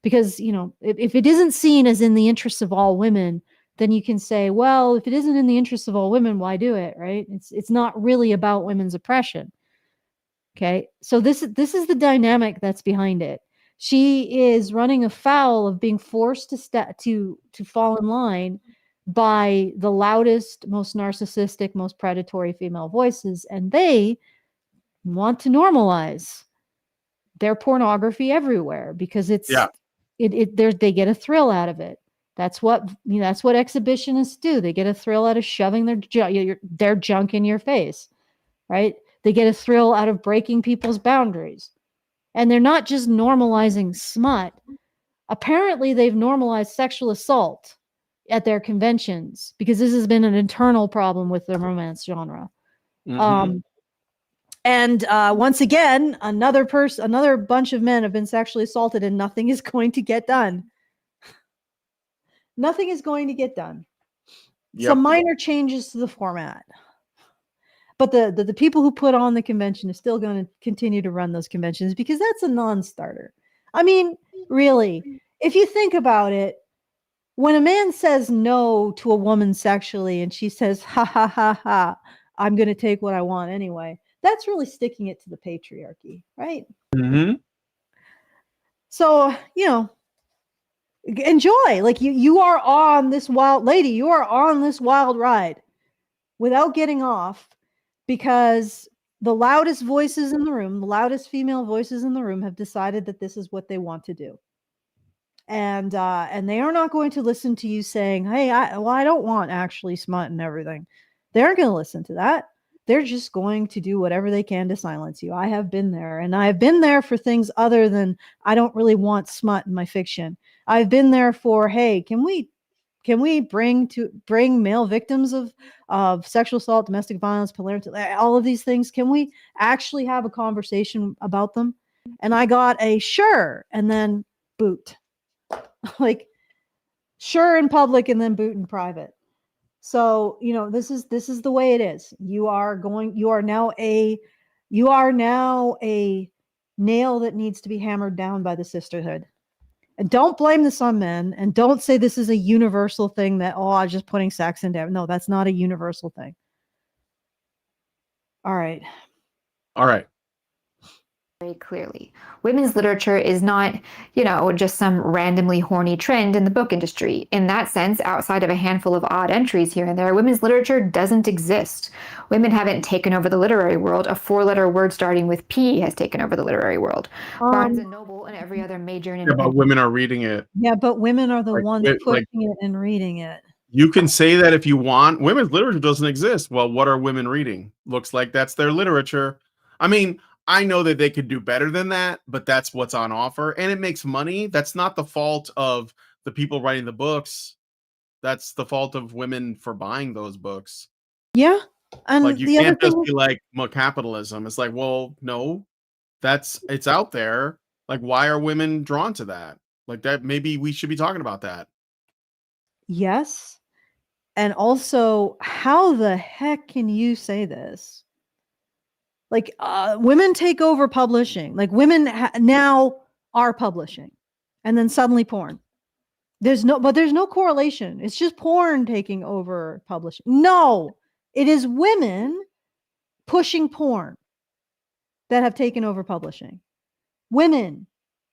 Because, if it isn't seen as in the interests of all women, then you can say, well, if it isn't in the interests of all women, why do it, right? It's not really about women's oppression. Okay, so this is the dynamic that's behind it. She is running afoul of being forced to fall in line by the loudest, most narcissistic, most predatory female voices, and they want to normalize their pornography everywhere because they get a thrill out of it. That's what exhibitionists do. They get a thrill out of shoving their junk in your face, right? They get a thrill out of breaking people's boundaries. And they're not just normalizing smut. Apparently, they've normalized sexual assault at their conventions because this has been an internal problem with the romance genre. Mm-hmm. And once again, another bunch of men have been sexually assaulted, and nothing is going to get done. Nothing is going to get done. Yep. Some minor changes to the format. But the people who put on the convention are still going to continue to run those conventions because that's a non-starter. I mean, really, if you think about it, when a man says no to a woman sexually and she says, ha, ha, ha, ha, I'm going to take what I want anyway, that's really sticking it to the patriarchy, right? Mm-hmm. So, enjoy. Like you are on this wild lady, you are on this wild ride without getting off, because the loudest voices in the room, the loudest female voices in the room have decided that this is what they want to do. And they are not going to listen to you saying, hey, I don't want actually smut and everything. They aren't going to listen to that. They're just going to do whatever they can to silence you. I have been there, and I have been there for things other than I don't really want smut in my fiction. I've been there for, hey, can we bring male victims of sexual assault, domestic violence, parental, all of these things? Can we actually have a conversation about them? And I got a sure, and then boot. Like sure in public and then boot in private. So, this is the way it is. You are now a nail that needs to be hammered down by the sisterhood. And don't blame this on men, and don't say this is a universal thing that, I'm just putting sex in there. No, that's not a universal thing. All right. Very clearly, women's literature is not, just some randomly horny trend in the book industry. In that sense, outside of a handful of odd entries here and there, women's literature doesn't exist. Women haven't taken over the literary world. A 4-letter word starting with P has taken over the literary world. Barnes and Noble and every other major and independent. But women are reading it. Yeah, but women are the ones pushing it and reading it. You can say that if you want. Women's literature doesn't exist. Well, what are women reading? Looks like that's their literature. I mean, I know that they could do better than that, but that's what's on offer, and it makes money. That's not the fault of the people writing the books. That's the fault of women for buying those books. Yeah. And like, you can't just be like, capitalism. It's like, well, no, it's out there. Like, why are women drawn to that? Like that, maybe we should be talking about that. Yes. And also, how the heck can you say this? Like, women take over publishing. Like, women now are publishing, and then suddenly porn. There's no correlation. It's just porn taking over publishing. No, it is women pushing porn that have taken over publishing. Women.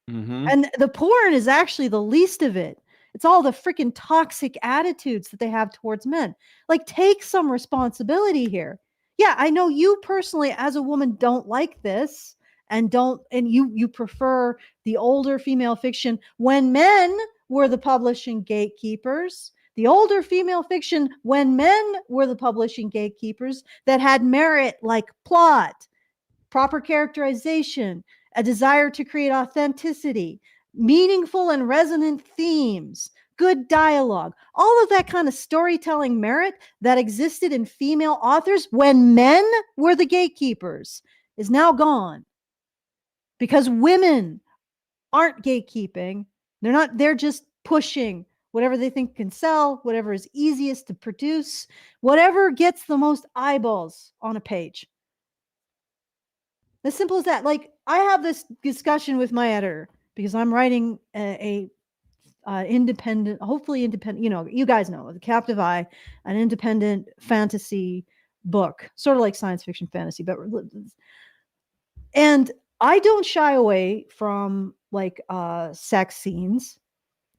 Mm-hmm. And the porn is actually the least of it. It's all the freaking toxic attitudes that they have towards men. Like, take some responsibility here. Yeah, I know you personally as a woman don't like this and you prefer the older female fiction when men were the publishing gatekeepers. The older female fiction when men were the publishing gatekeepers that had merit like plot, proper characterization, a desire to create authenticity, meaningful and resonant themes, good dialogue, all of that kind of storytelling merit that existed in female authors when men were the gatekeepers is now gone because women aren't gatekeeping. They're just pushing whatever they think can sell, whatever is easiest to produce, whatever gets the most eyeballs on a page. As simple as that. Like, I have this discussion with my editor because I'm writing a independent, hopefully independent, you guys know, The Captive Eye, an independent fantasy book, sort of like science fiction fantasy, but and I don't shy away from like sex scenes.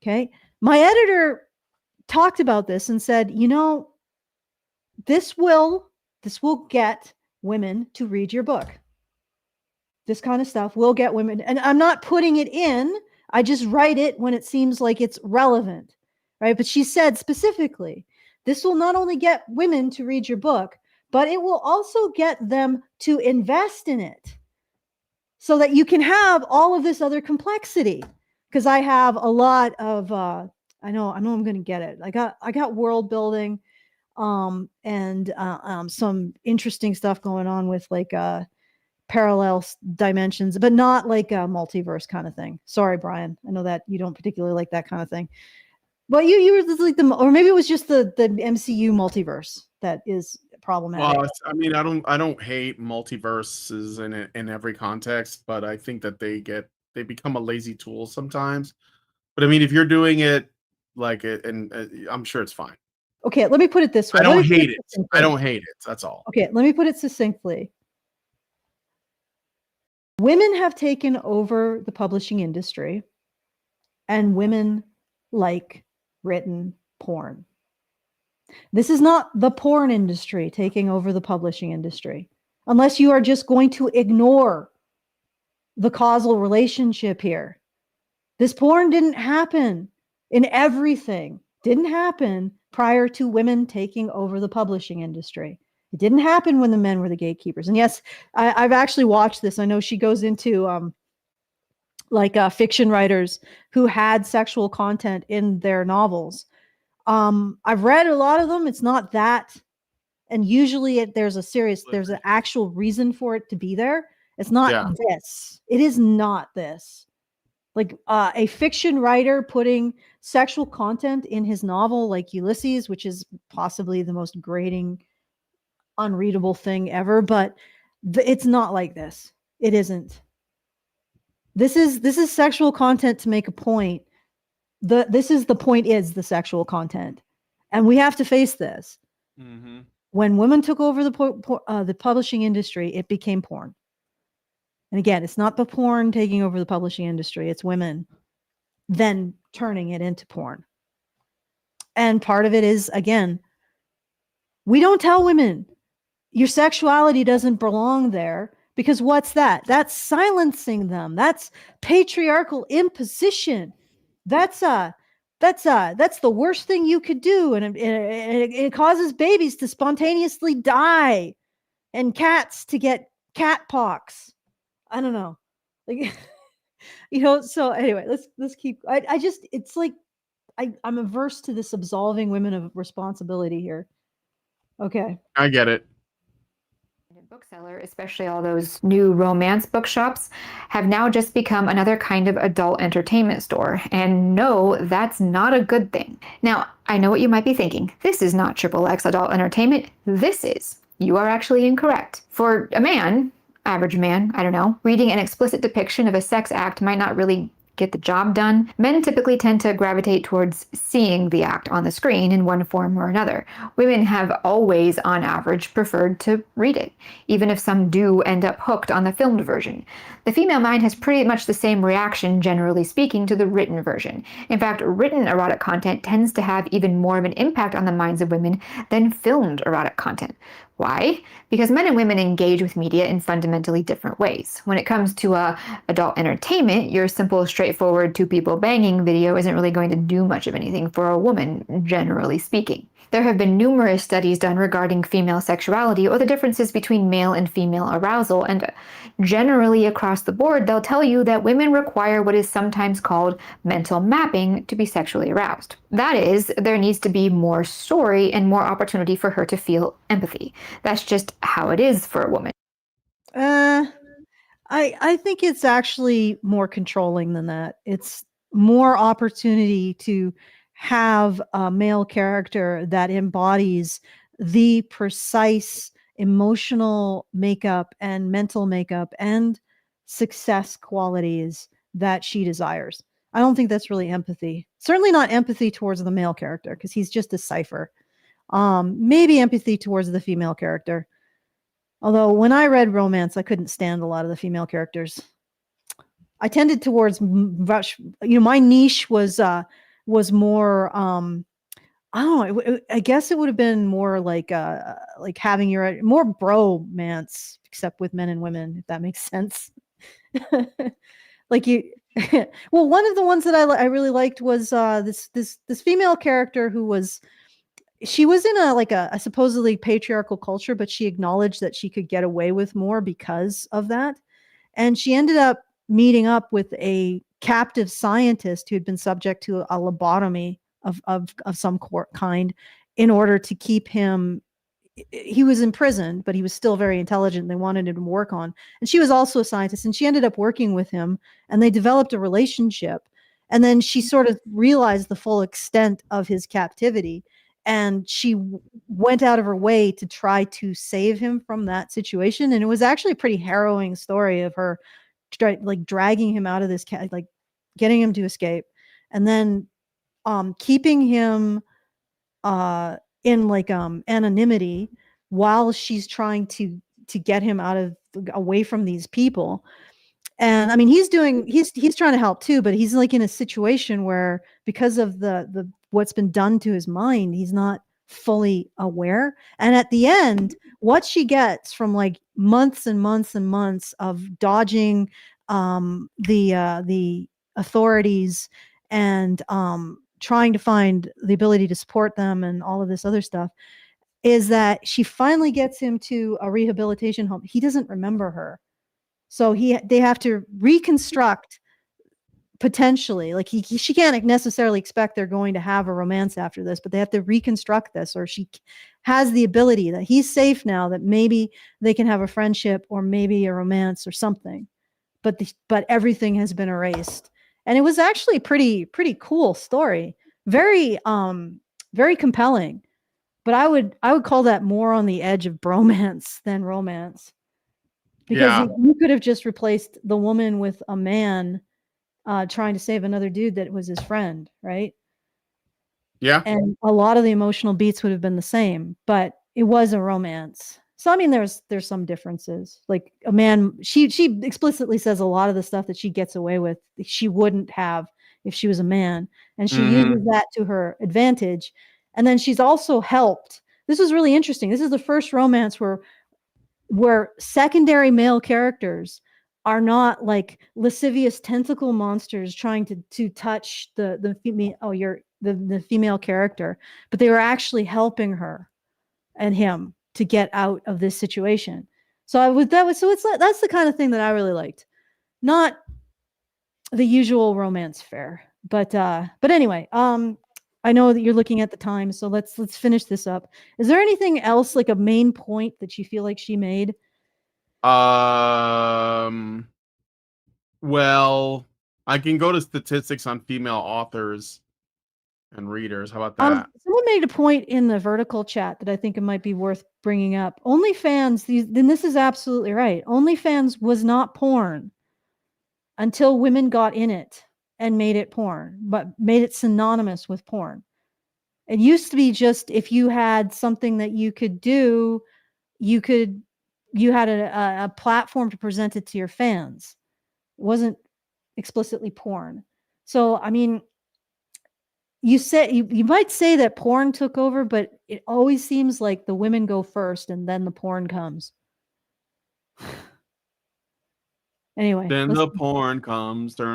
Okay. My editor talked about this and said, this will get women to read your book. This kind of stuff will get women, and I'm not putting it in. I just write it when it seems like it's relevant, right? But she said specifically, this will not only get women to read your book, but it will also get them to invest in it so that you can have all of this other complexity. Because I have a lot of, I know I'm going to get it. I got world building, and some interesting stuff going on with like, parallel dimensions, but not like a multiverse kind of thing. Sorry, Brian. I know that you don't particularly like that kind of thing, but you were like or maybe it was just the MCU multiverse that is problematic. Well, I mean, I don't hate multiverses in every context, but I think that they become a lazy tool sometimes. But I mean, if you're doing it like it, and I'm sure it's fine. Okay, let me put it this way. I don't hate it. I don't hate it. That's all. Okay, let me put it succinctly. Women have taken over the publishing industry, and women like written porn. This is not the porn industry taking over the publishing industry, unless you are just going to ignore the causal relationship here. This porn didn't happen in everything, didn't happen prior to women taking over the publishing industry. It didn't happen when the men were the gatekeepers. And yes, I've actually watched this. I know she goes into fiction writers who had sexual content in their novels. I've read a lot of them. It's not that, and usually there's an actual reason for it to be there. It's not this. It is not this. Like a fiction writer putting sexual content in his novel, like Ulysses, which is possibly the most grating, unreadable thing ever, but it's not like this. It isn't. This is sexual content to make a point. The point is the sexual content, and we have to face this. Mm-hmm. When women took over the publishing industry, it became porn. And again, it's not the porn taking over the publishing industry; it's women then turning it into porn. And part of it is, again, we don't tell women your sexuality doesn't belong there, because what's that? That's silencing them. That's patriarchal imposition. That's the worst thing you could do, and it causes babies to spontaneously die and cats to get cat pox. I don't know, like So anyway, let's keep. I just it's like I'm averse to this absolving women of responsibility here. Okay, I get it. bookseller, especially all those new romance bookshops, have now just become another kind of adult entertainment store. And no, that's not a good thing. Now, I know what you might be thinking. This is not XXX adult entertainment. This is. You are actually incorrect. For a man, average man, I don't know, reading an explicit depiction of a sex act might not really get the job done. Men typically tend to gravitate towards seeing the act on the screen in one form or another. Women have always, on average, preferred to read it, even if some do end up hooked on the filmed version. The female mind has pretty much the same reaction, generally speaking, to the written version. In fact, written erotic content tends to have even more of an impact on the minds of women than filmed erotic content. Why? Because men and women engage with media in fundamentally different ways. When it comes to adult entertainment, your simple, straightforward two people banging video isn't really going to do much of anything for a woman, generally speaking. There have been numerous studies done regarding female sexuality or the differences between male and female arousal, and generally across the board, they'll tell you that women require what is sometimes called mental mapping to be sexually aroused. That is, there needs to be more story and more opportunity for her to feel empathy. That's just how it is for a woman. I think it's actually more controlling than that. It's more opportunity to have a male character that embodies the precise emotional makeup and mental makeup and success qualities that she desires. I don't think that's really empathy. Certainly not empathy towards the male character because he's just a cipher. Maybe empathy towards the female character. Although when I read romance, I couldn't stand a lot of the female characters. I tended towards rush. My niche was more. I don't know. I guess it would have been more like having your more bromance, except with men and women, if that makes sense. Like you. Well, one of the ones that I really liked was this female character who was. She was in a supposedly patriarchal culture, but she acknowledged that she could get away with more because of that. And she ended up meeting up with a captive scientist who had been subject to a lobotomy of some kind in order to keep him. He was in prison, but he was still very intelligent. They wanted him to work on. And she was also a scientist, and she ended up working with him, and they developed a relationship. And then she sort of realized the full extent of his captivity. And she went out of her way to try to save him from that situation. And it was actually a pretty harrowing story of her dragging him out of this getting him to escape, and then keeping him in anonymity while she's trying to get him away from these people. And I mean, he's trying to help too, but he's like in a situation where because of the what's been done to his mind, he's not fully aware. And at the end, what she gets from like months and months and months of dodging the authorities and trying to find the ability to support them and all of this other stuff is that she finally gets him to a rehabilitation home. He doesn't remember her. So they have to reconstruct potentially, like she can't necessarily expect they're going to have a romance after this, but they have to reconstruct this, or she has the ability that he's safe now, that maybe they can have a friendship or maybe a romance or something, but everything has been erased. And it was actually pretty cool story, very very compelling, but I would call that more on the edge of bromance than romance. Because you could have just replaced the woman with a man trying to save another dude that was his friend, right? Yeah. And a lot of the emotional beats would have been the same, but it was a romance. So I mean, there's some differences. Like a man, she explicitly says a lot of the stuff that she gets away with, she wouldn't have if she was a man, and she uses that to her advantage. And then she's also helped. This is really interesting. This is the first romance where secondary male characters are not like lascivious tentacle monsters trying to touch the female character, but they were actually helping her and him to get out of this situation. So that's the kind of thing that I really liked. Not the usual romance fare, but anyway, I know that you're looking at the time, so let's finish this up. Is there anything else, like a main point that you feel like she made Well, I can go to statistics on female authors and readers. How about that? Someone made a point in the vertical chat that I think it might be worth bringing up. OnlyFans, then this is absolutely right. OnlyFans was not porn until women got in it and made it porn, but made it synonymous with porn. It used to be just if you had something that you could do, you had a platform to present it to your fans. It wasn't explicitly porn. So, I mean, you might say that porn took over, but it always seems like the women go first and then the porn comes. Anyway, Then let's the porn comes. oh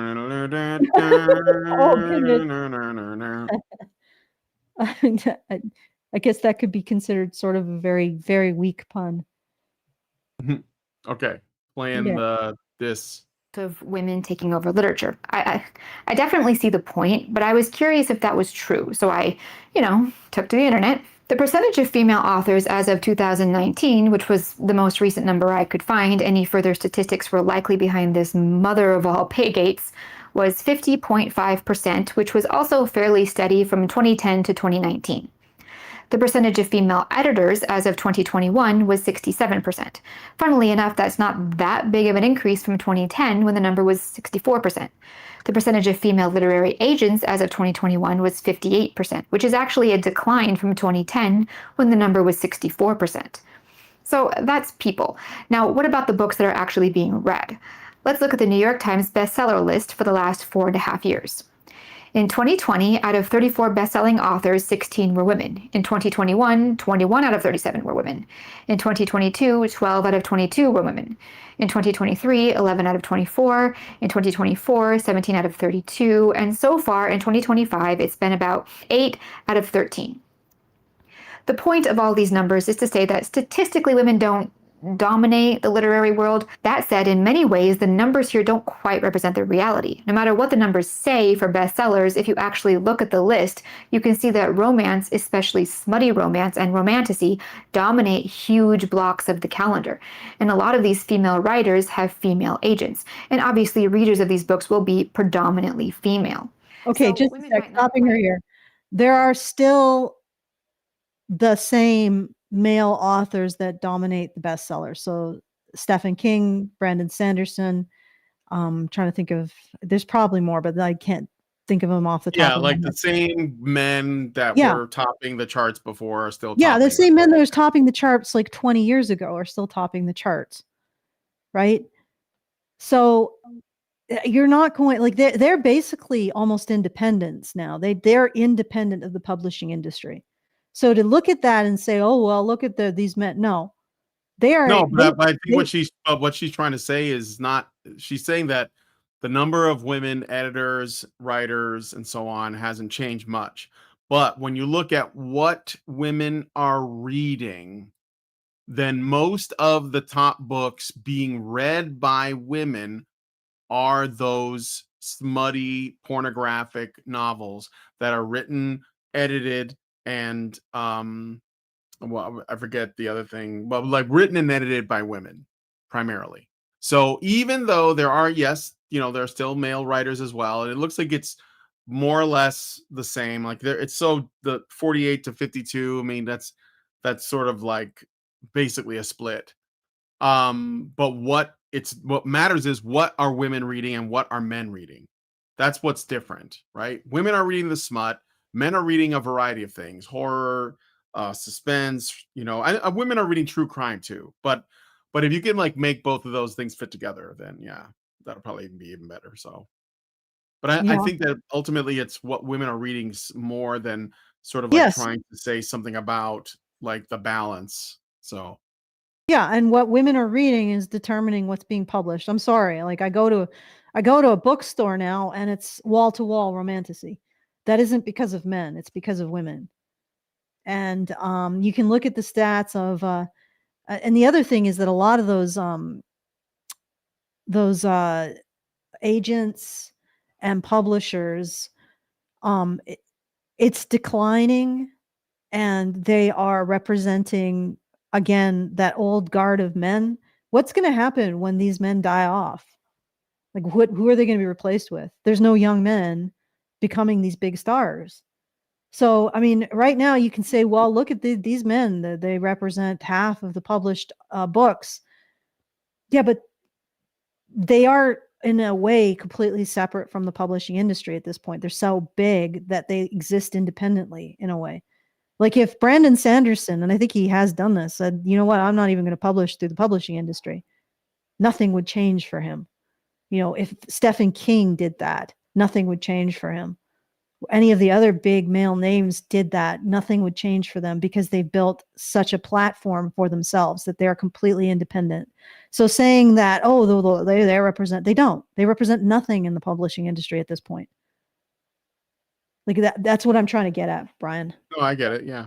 goodness. I guess that could be considered sort of a very, very weak pun. Okay, playing this. Of women taking over literature. I definitely see the point, but I was curious if that was true. So I, took to the internet. The percentage of female authors as of 2019, which was the most recent number I could find, any further statistics were likely behind this mother of all pay gates, was 50.5%, which was also fairly steady from 2010 to 2019. The percentage of female editors as of 2021 was 67%. Funnily enough, that's not that big of an increase from 2010 when the number was 64%. The percentage of female literary agents as of 2021 was 58%, which is actually a decline from 2010 when the number was 64%. So that's people. Now, what about the books that are actually being read? Let's look at the New York Times bestseller list for the last 4.5 years. In 2020, out of 34 best-selling authors, 16 were women. In 2021, 21 out of 37 were women. In 2022, 12 out of 22 were women. In 2023, 11 out of 24. In 2024, 17 out of 32. And so far in 2025, it's been about 8 out of 13. The point of all these numbers is to say that statistically women don't dominate the literary world. That said, in many ways, the numbers here don't quite represent the reality. No matter what the numbers say for bestsellers, if you actually look at the list, you can see that romance, especially smutty romance and romantasy, dominate huge blocks of the calendar. And a lot of these female writers have female agents. And obviously, readers of these books will be predominantly female. Okay, So just a women sec, might not stopping her quite- here. There are still the same male authors that dominate the bestsellers. So Stephen King, Brandon Sanderson. Trying to think of, there's probably more, but I can't think of them off the top Yeah, of my like head. the same men that Yeah. were topping the charts before are still Yeah, topping the same men that was topping the charts like 20 years ago are still topping the charts, right? So you're not going like they're basically almost independents now. They're independent of the publishing industry. So to look at that and say, oh well, look at these men. No, they are. No, but I think what she's trying to say is not. She's saying that the number of women editors, writers, and so on hasn't changed much. But when you look at what women are reading, then most of the top books being read by women are those smutty pornographic novels that are written, edited, and well, I forget the other thing, but like written and edited by women primarily. So even though there are, yes, there are still male writers as well, and it looks like it's more or less the same. Like it's so the 48 to 52. I mean, that's sort of like basically a split. But what matters is what are women reading and what are men reading. That's what's different, right? Women are reading the smut, men are reading a variety of things, horror, suspense, women are reading true crime too. But if you can like make both of those things fit together, then yeah, that'll probably be even better. So but I think that ultimately it's what women are reading more than sort of like trying to say something about like the balance. So yeah, and what women are reading is determining what's being published. I'm sorry, like I go to a bookstore now and it's wall to wall romantasy. That isn't because of men; it's because of women. And you can look at the stats of, and the other thing is that a lot of those agents and publishers, it's declining, and they are representing again that old guard of men what's going to happen when these men die off? Like, who are they going to be replaced with? There's no young men becoming these big stars. So, I mean, right now you can say, well, look at these men. They represent half of the published books. Yeah, but they are, in a way, completely separate from the publishing industry at this point. They're so big that they exist independently, in a way. Like if Brandon Sanderson, and I think he has done this, said, you know what, I'm not even going to publish through the publishing industry, nothing would change for him. You know, if Stephen King did that, nothing would change for him. Any of the other big male names did that, nothing would change for them because they built such a platform for themselves that they're completely independent. So saying that, oh, they represent, they don't. They represent nothing in the publishing industry at this point. Like that's what I'm trying to get at, Brian. No, I get it. Yeah.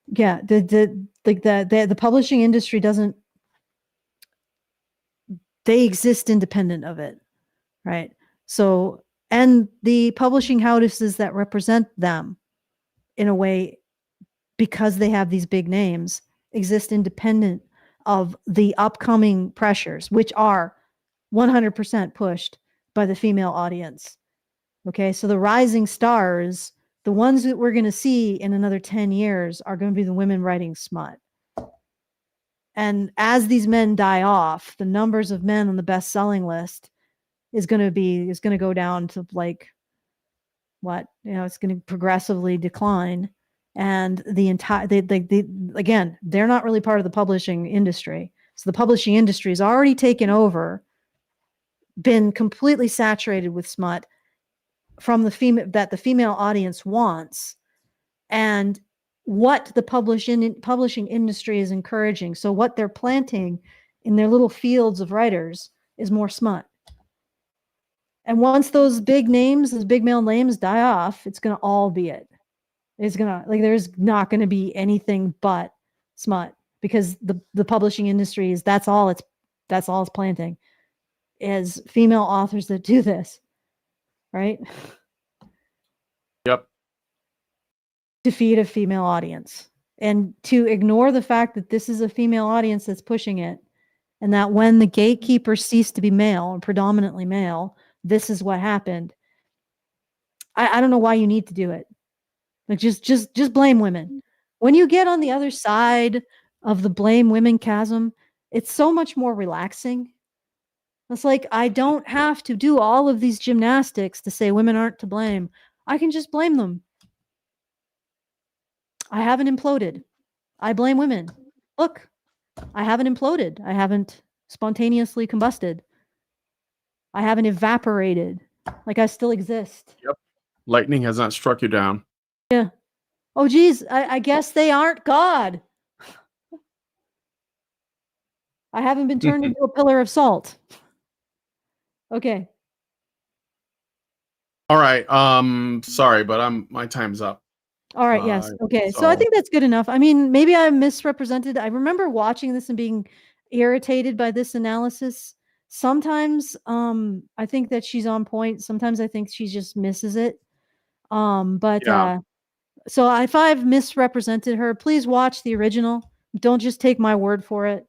Yeah, the publishing industry doesn't, they exist independent of it, right? So, and the publishing houses that represent them, in a way, because they have these big names, exist independent of the upcoming pressures, which are 100% pushed by the female audience. Okay, so the rising stars, the ones that we're going to see in another 10 years, are going to be the women writing smut. And as these men die off, the numbers of men on the best-selling list is going to go down to like what, it's going to progressively decline. And the entire, again, they're not really part of the publishing industry. So the publishing industry has already taken over, been completely saturated with smut from the female audience wants, and what the publishing industry is encouraging. So what they're planting in their little fields of writers is more smut. And once those big names, those big male names die off, it's going to all be it. It's going to, like, there's not going to be anything but smut, because the publishing industry is, that's all it's planting is female authors that do this, right? Yep. Defeat a female audience. And to ignore the fact that this is a female audience that's pushing it, and that when the gatekeepers ceased to be male and predominantly male, this is what happened. I don't know why you need to do it. Like, just blame women. When you get on the other side of the blame women chasm, it's so much more relaxing. It's like, I don't have to do all of these gymnastics to say women aren't to blame. I can just blame them. I haven't imploded. I blame women. Look, I haven't imploded. I haven't spontaneously combusted. I haven't evaporated. Like, I still exist. Yep. Lightning has not struck you down. Yeah. Oh, geez. I guess they aren't God. I haven't been turned into a pillar of salt. Okay. All right. Sorry, but my time's up. All right. Yes. Okay. So I think that's good enough. I mean, maybe I misrepresented. I remember watching this and being irritated by this analysis. Sometimes I think that she's on point. Sometimes I think she just misses it. So if I've misrepresented her, please watch the original. Don't just take my word for it.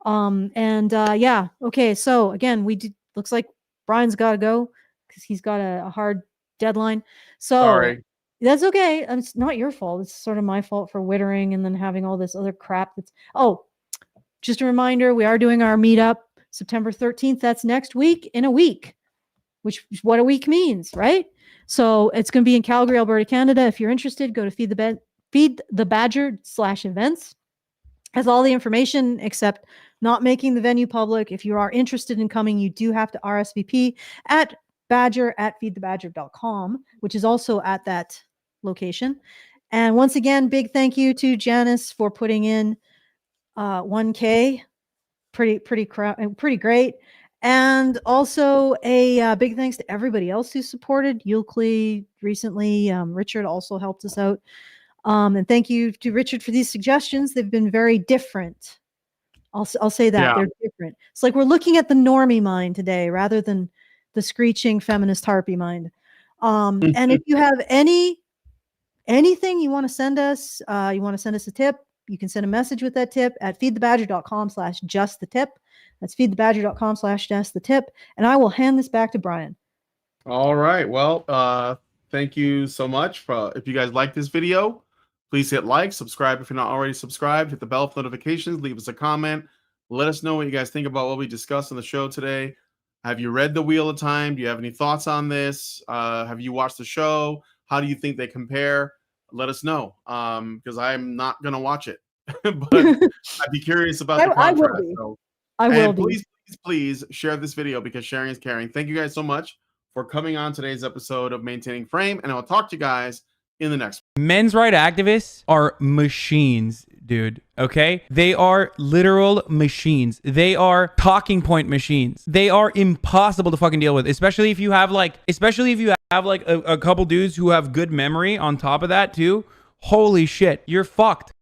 Yeah. Okay. So again, looks like Brian's got to go because he's got a hard deadline. So Sorry. that's okay. It's not your fault. It's sort of my fault for wittering and then having all this other crap. Just a reminder, we are doing our meetup September 13th. That's next week, in a week, which is what a week means, right? So it's going to be in Calgary, Alberta, Canada. If you're interested, go to Feed the Badger /events. Has all the information except not making the venue public. If you are interested in coming, you do have to RSVP at badger@feedthebadger.com, which is also at that location. And once again, big thank you to Janice for putting in 1K. Pretty great. And also a big thanks to everybody else who supported. Euclid recently, Richard also helped us out. And thank you to Richard for these suggestions. They've been very different. I'll say that they're different. It's like we're looking at the normie mind today rather than the screeching feminist harpy mind. And if you have anything you want to send us, you want to send us a tip, you can send a message with that tip at feedthebadger.com/justthetip. That's feedthebadger.com/Dennis the Tip. And I will hand this back to Brian. All right. Well, thank you so much. If you guys like this video, please hit like, subscribe if you're not already subscribed, hit the bell for notifications, leave us a comment. Let us know what you guys think about what we discussed on the show today. Have you read The Wheel of Time? Do you have any thoughts on this? Have you watched the show? How do you think they compare? Let us know, because I'm not going to watch it. But I'd be curious about the contrast. I will be. So, I will be. Please share this video because sharing is caring. Thank you guys so much for coming on today's episode of Maintaining Frame, and I'll talk to you guys in the next one. Men's rights activists are machines, dude. Okay? They are literal machines. They are talking point machines. They are impossible to fucking deal with, especially if you have like a couple dudes who have good memory on top of that too. Holy shit, you're fucked.